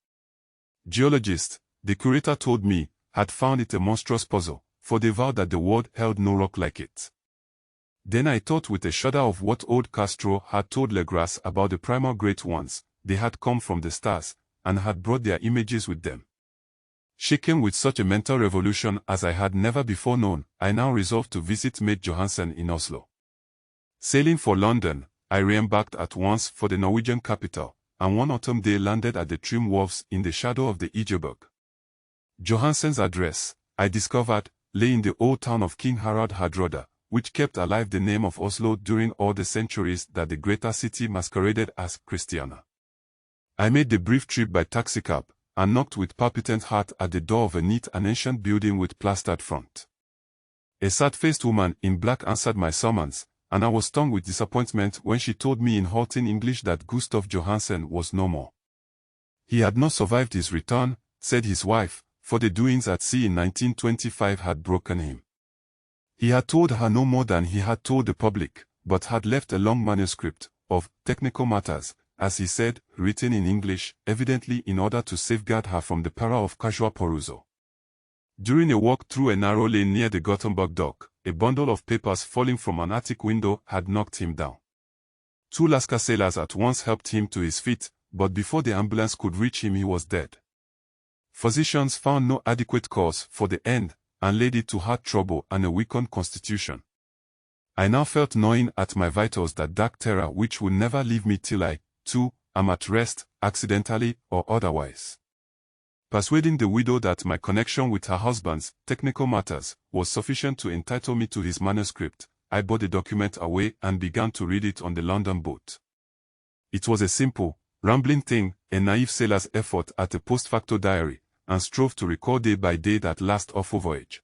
Geologists, the curator told me, had found it a monstrous puzzle, for they vowed that the world held no rock like it. Then I thought with a shudder of what old Castro had told Legras about the primal great ones. They had come from the stars, and had brought their images with them. Shaken with such a mental revolution as I had never before known, I now resolved to visit mate Johansen in Oslo. Sailing for London, I re-embarked at once for the Norwegian capital, and one autumn day landed at the trim wharves in the shadow of the Egeberg. Johansen's address, I discovered, lay in the old town of King Harald Hardrada, which kept alive the name of Oslo during all the centuries that the greater city masqueraded as Christiana. I made the brief trip by taxicab, and knocked with palpitant heart at the door of a neat and ancient building with plastered front. A sad-faced woman in black answered my summons, and I was stung with disappointment when she told me in halting English that Gustav Johansen was no more. He had not survived his return, said his wife, for the doings at sea in 1925 had broken him. He had told her no more than he had told the public, but had left a long manuscript of technical matters, as he said, written in English, evidently in order to safeguard her from the peril of casual perusal. During a walk through a narrow lane near the Gothenburg dock, a bundle of papers falling from an attic window had knocked him down. 2 Lascar sailors at once helped him to his feet, but before the ambulance could reach him he was dead. Physicians found no adequate cause for the end, and laid it to heart trouble and a weakened constitution. I now felt gnawing at my vitals that dark terror which would never leave me till I, too, I'm at rest, accidentally or otherwise. Persuading the widow that my connection with her husband's technical matters was sufficient to entitle me to his manuscript, I bore the document away and began to read it on the London boat. It was a simple, rambling thing, a naive sailor's effort at a post-facto diary, and strove to record day by day that last awful voyage.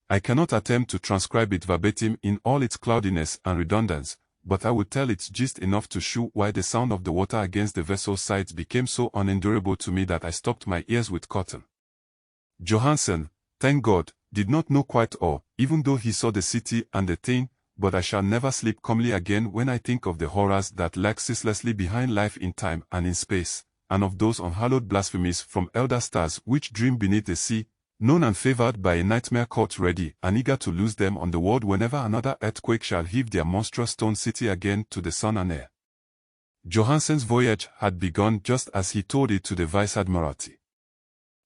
I cannot attempt to transcribe it verbatim in all its cloudiness and redundance, but I will tell its gist enough to show why the sound of the water against the vessel's sides became so unendurable to me that I stopped my ears with cotton. Johansen, thank God, did not know quite all, even though he saw the city and the thing, but I shall never sleep calmly again when I think of the horrors that lag ceaselessly behind life in time and in space, and of those unhallowed blasphemies from elder stars which dream beneath the sea, known and favored by a nightmare court ready and eager to lose them on the world whenever another earthquake shall heave their monstrous stone city again to the sun and air. Johansen's voyage had begun just as he told it to the Vice Admiralty.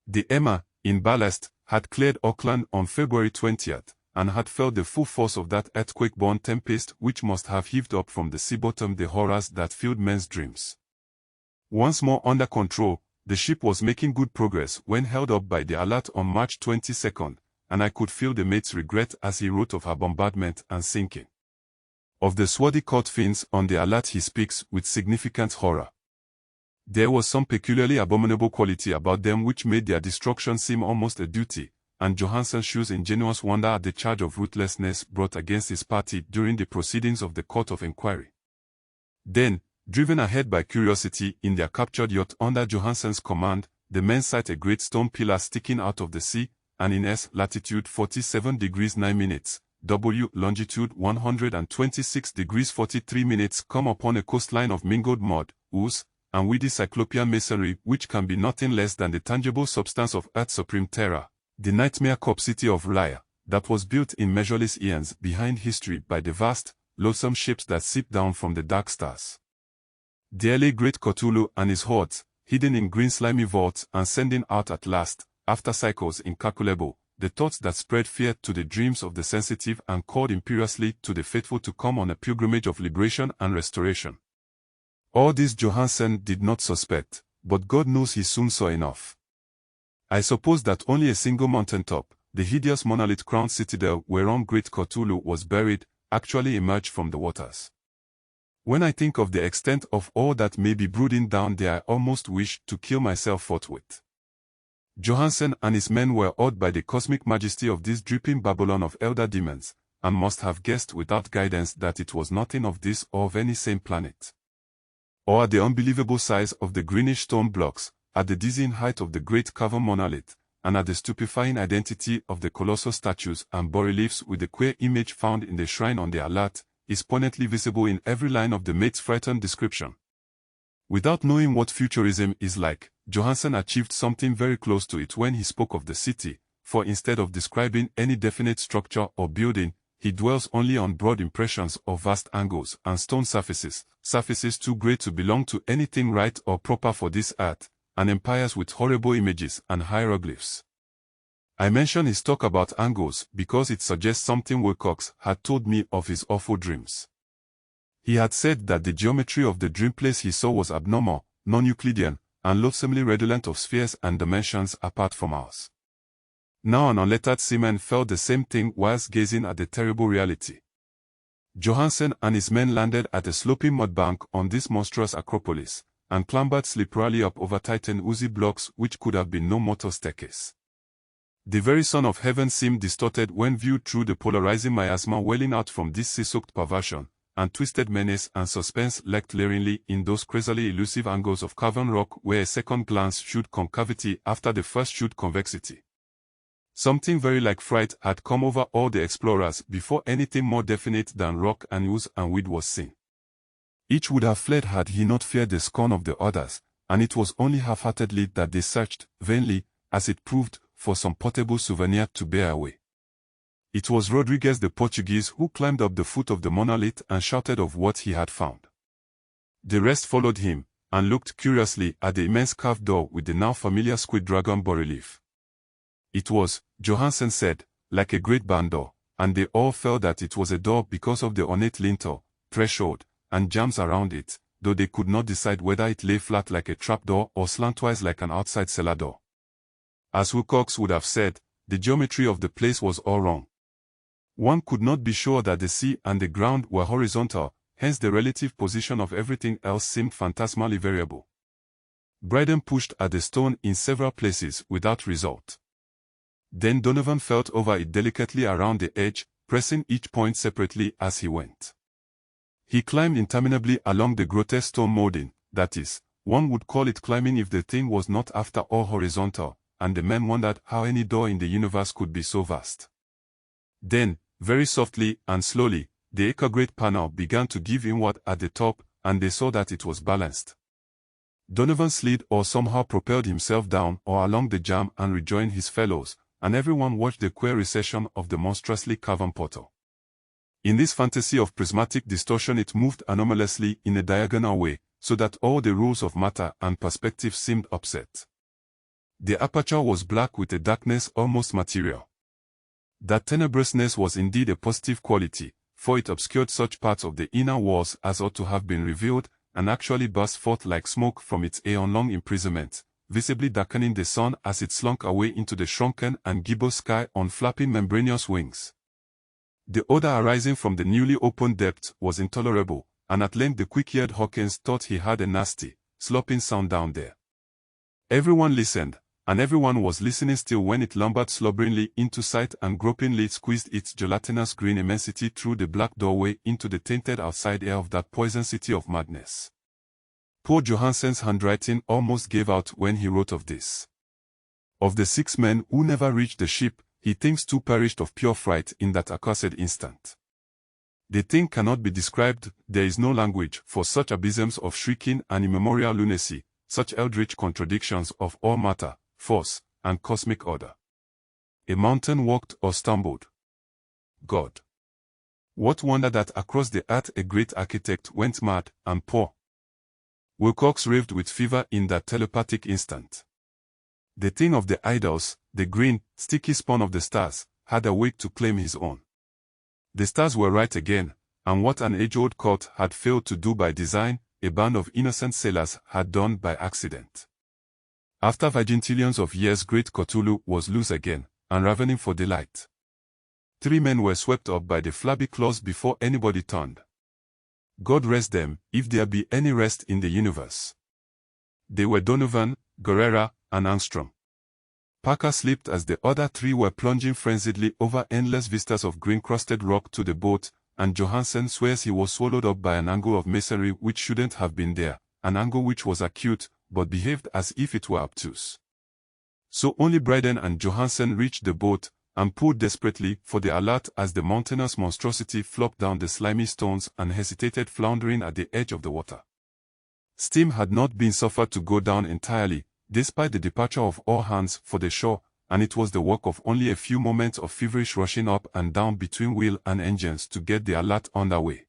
The Emma, in ballast, had cleared Auckland on February 20th, and had felt the full force of that earthquake-born tempest which must have heaved up from the sea bottom the horrors that filled men's dreams. Once more under control, the ship was making good progress when held up by the Alert on March 22nd, and I could feel the mate's regret as he wrote of her bombardment and sinking. Of the swarthy caught fins on the Alert he speaks with significant horror. There was some peculiarly abominable quality about them which made their destruction seem almost a duty, and Johansen shows ingenuous wonder at the charge of ruthlessness brought against his party during the proceedings of the Court of Inquiry. Then, driven ahead by curiosity in their captured yacht under Johansen's command, the men sight a great stone pillar sticking out of the sea, and in S. latitude 47 degrees 9 minutes, W. longitude 126 degrees 43 minutes come upon a coastline of mingled mud, ooze, and weedy cyclopean masonry which can be nothing less than the tangible substance of Earth's supreme terror, the nightmare cup city of Lyre, that was built in measureless eons behind history by the vast, loathsome ships that seep down from the dark stars. There lay great Cthulhu and his hordes, hidden in green slimy vaults and sending out at last, after cycles incalculable, the thoughts that spread fear to the dreams of the sensitive and called imperiously to the faithful to come on a pilgrimage of liberation and restoration. All this Johansen did not suspect, but God knows he soon saw enough. I suppose that only a single mountaintop, the hideous monolith-crowned citadel whereon great Cthulhu was buried, actually emerged from the waters. When I think of the extent of all that may be brooding down there, I almost wish to kill myself forthwith. Johansen and his men were awed by the cosmic majesty of this dripping Babylon of elder demons, and must have guessed without guidance that it was nothing of this or of any same planet. Or at the unbelievable size of the greenish stone blocks, at the dizzying height of the great carven monolith, and at the stupefying identity of the colossal statues and bas-reliefs with the queer image found in the shrine on the Alert, is poignantly visible in every line of the mate's frightened description. Without knowing what futurism is like, Johansen achieved something very close to it when he spoke of the city, for instead of describing any definite structure or building, he dwells only on broad impressions of vast angles and stone surfaces too great to belong to anything right or proper for this earth, and empires with horrible images and hieroglyphs. I mention his talk about angles because it suggests something Wilcox had told me of his awful dreams. He had said that the geometry of the dream place he saw was abnormal, non-Euclidean, and loathsomely redolent of spheres and dimensions apart from ours. Now an unlettered seaman felt the same thing whilst gazing at the terrible reality. Johansen and his men landed at a sloping mud bank on this monstrous acropolis, and clambered slipperily up over titan oozy blocks which could have been no mortal staircase. The very sun of heaven seemed distorted when viewed through the polarizing miasma welling out from this sea-soaked perversion, and twisted menace and suspense lurked leeringly in those crazily elusive angles of carven rock where a second glance showed concavity after the first showed convexity. Something very like fright had come over all the explorers before anything more definite than rock and ooze and weed was seen. Each would have fled had he not feared the scorn of the others, and it was only half-heartedly that they searched, vainly, as it proved, for some portable souvenir to bear away. It was Rodriguez the Portuguese who climbed up the foot of the monolith and shouted of what he had found. The rest followed him, and looked curiously at the immense carved door with the now familiar squid dragon bas-relief. It was, Johansen said, like a great barn door, and they all felt that it was a door because of the ornate lintel, threshold, and jambs around it, though they could not decide whether it lay flat like a trapdoor or slantwise like an outside cellar door. As Wilcox would have said, the geometry of the place was all wrong. One could not be sure that the sea and the ground were horizontal, hence the relative position of everything else seemed phantasmally variable. Bryden pushed at the stone in several places without result. Then Donovan felt over it delicately around the edge, pressing each point separately as he went. He climbed interminably along the grotesque stone molding, that is, one would call it climbing if the thing was not after all horizontal, and the men wondered how any door in the universe could be so vast. Then, very softly and slowly, the acre-great panel began to give inward at the top, and they saw that it was balanced. Donovan slid or somehow propelled himself down or along the jamb and rejoined his fellows, and everyone watched the queer recession of the monstrously carven portal. In this fantasy of prismatic distortion it moved anomalously in a diagonal way, so that all the rules of matter and perspective seemed upset. The aperture was black with a darkness almost material. That tenebrousness was indeed a positive quality, for it obscured such parts of the inner walls as ought to have been revealed, and actually burst forth like smoke from its aeon-long imprisonment, visibly darkening the sun as it slunk away into the shrunken and gibbous sky on flapping membranous wings. The odor arising from the newly opened depths was intolerable, and at length the quick-eared Hawkins thought he heard a nasty, slopping sound down there. Everyone listened, and everyone was listening still when it lumbered slobberingly into sight and gropingly squeezed its gelatinous green immensity through the black doorway into the tainted outside air of that poison city of madness. Poor Johansen's handwriting almost gave out when he wrote of this. Of the 6 men who never reached the ship, he thinks 2 perished of pure fright in that accursed instant. The thing cannot be described, there is no language for such abysms of shrieking and immemorial lunacy, such eldritch contradictions of all matter, force, and cosmic order. A mountain walked or stumbled. God! What wonder that across the earth a great architect went mad and poor? Wilcox raved with fever in that telepathic instant. The thing of the idols, the green, sticky spawn of the stars, had awaked to claim his own. The stars were right again, and what an age-old cult had failed to do by design, a band of innocent sailors had done by accident. After vigintillions of years great Cthulhu was loose again, and ravening for delight. 3 men were swept up by the flabby claws before anybody turned. God rest them, if there be any rest in the universe. They were Donovan, Guerrera, and Angstrom. Parker slipped as the other 3 were plunging frenziedly over endless vistas of green-crusted rock to the boat, and Johansen swears he was swallowed up by an angle of masonry which shouldn't have been there, an angle which was acute, but behaved as if it were obtuse. So only Bryden and Johansen reached the boat, and pulled desperately for the alert as the mountainous monstrosity flopped down the slimy stones and hesitated floundering at the edge of the water. Steam had not been suffered to go down entirely, despite the departure of all hands for the shore, and it was the work of only a few moments of feverish rushing up and down between wheel and engines to get the alert underway.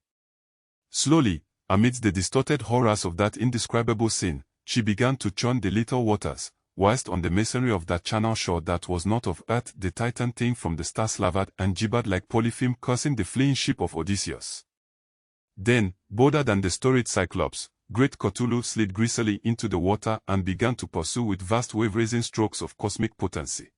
Slowly, amidst the distorted horrors of that indescribable scene, she began to churn the little waters, whilst on the masonry of that channel shore that was not of earth the titan thing from the star slavered and gibbered like Polypheme cursing the fleeing ship of Odysseus. Then, bolder than the storied Cyclops, great Cthulhu slid greasily into the water and began to pursue with vast wave-raising strokes of cosmic potency.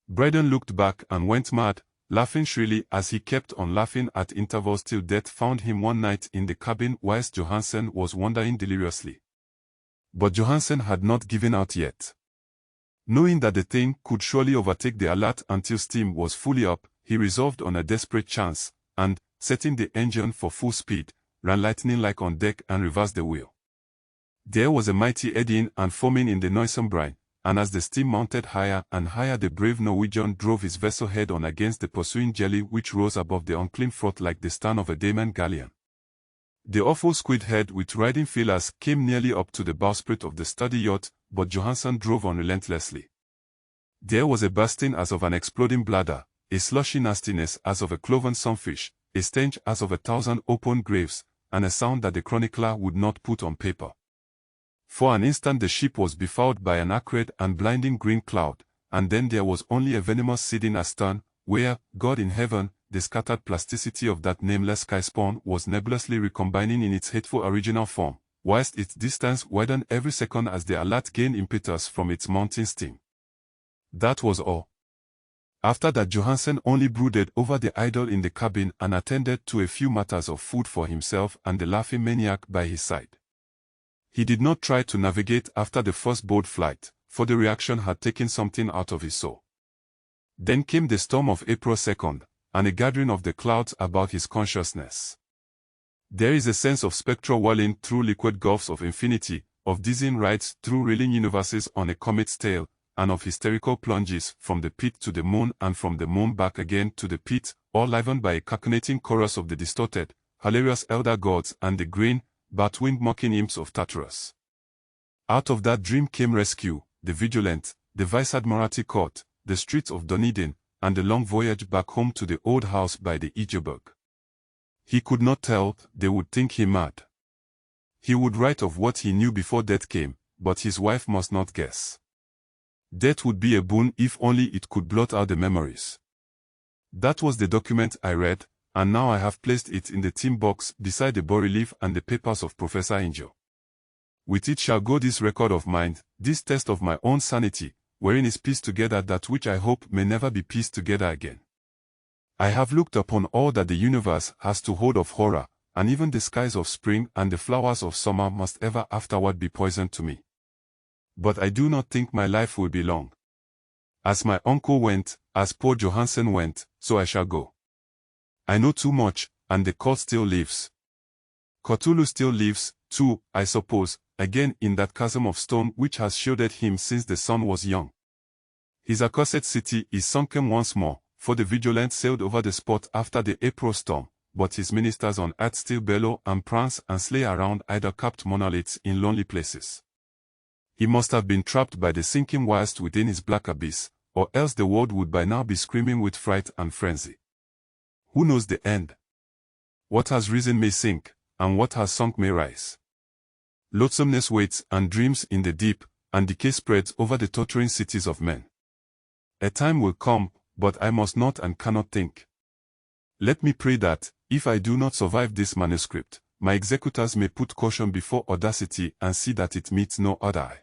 Bryden looked back and went mad, laughing shrilly as he kept on laughing at intervals till death found him one night in the cabin whilst Johansen was wandering deliriously. But Johansen had not given out yet. Knowing that the thing could surely overtake the alert until steam was fully up, he resolved on a desperate chance, and, setting the engine for full speed, ran lightning-like on deck and reversed the wheel. There was a mighty eddying and foaming in the noisome brine, and as the steam mounted higher and higher the brave Norwegian drove his vessel head-on against the pursuing jelly which rose above the unclean froth like the stern of a Daman galleon. The awful squid head with riding feelers came nearly up to the bowsprit of the sturdy yacht, but Johansen drove on relentlessly. There was a bursting as of an exploding bladder, a slushy nastiness as of a cloven sunfish, a stench as of 1,000 open graves, and a sound that the chronicler would not put on paper. For an instant the ship was befouled by an acrid and blinding green cloud, and then there was only a venomous seething astern, where, God in heaven, the scattered plasticity of that nameless sky spawn was nebulously recombining in its hateful original form, whilst its distance widened every second as the alert gained impetus from its mounting steam. That was all. After that, Johansen only brooded over the idol in the cabin and attended to a few matters of food for himself and the laughing maniac by his side. He did not try to navigate after the first bold flight, for the reaction had taken something out of his soul. Then came the storm of April 2nd, and a gathering of the clouds about his consciousness. There is a sense of spectral whirling through liquid gulfs of infinity, of dizzying rides through reeling universes on a comet's tail, and of hysterical plunges from the pit to the moon and from the moon back again to the pit, all livened by a caconating chorus of the distorted, hilarious elder gods and the green, bat-winged mocking imps of Tartarus. Out of that dream came rescue, the Vigilant, the Vice-Admiralty Court, the streets of Dunedin, and the long voyage back home to the old house by the Egeberg. He could not tell, they would think him mad. He would write of what he knew before death came, but his wife must not guess. Death would be a boon if only it could blot out the memories. That was the document I read, and now I have placed it in the tin box beside the bas-relief and the papers of Professor Angel. With it shall go this record of mine, this test of my own sanity, wherein is pieced together that which I hope may never be pieced together again. I have looked upon all that the universe has to hold of horror, and even the skies of spring and the flowers of summer must ever afterward be poison to me. But I do not think my life will be long. As my uncle went, as poor Johansen went, so I shall go. I know too much, and the cult still lives. Cthulhu still lives, too, I suppose, again in that chasm of stone which has shielded him since the sun was young. His accursed city is sunken once more, for the Vigilant sailed over the spot after the April storm, but his ministers on earth still bellow and prance and slay around idol-capped monoliths in lonely places. He must have been trapped by the sinking whilst within his black abyss, or else the world would by now be screaming with fright and frenzy. Who knows the end? What has risen may sink, and what has sunk may rise. Loathsomeness waits and dreams in the deep, and decay spreads over the tottering cities of men. A time will come, but I must not and cannot think. Let me pray that, if I do not survive this manuscript, my executors may put caution before audacity and see that it meets no other eye.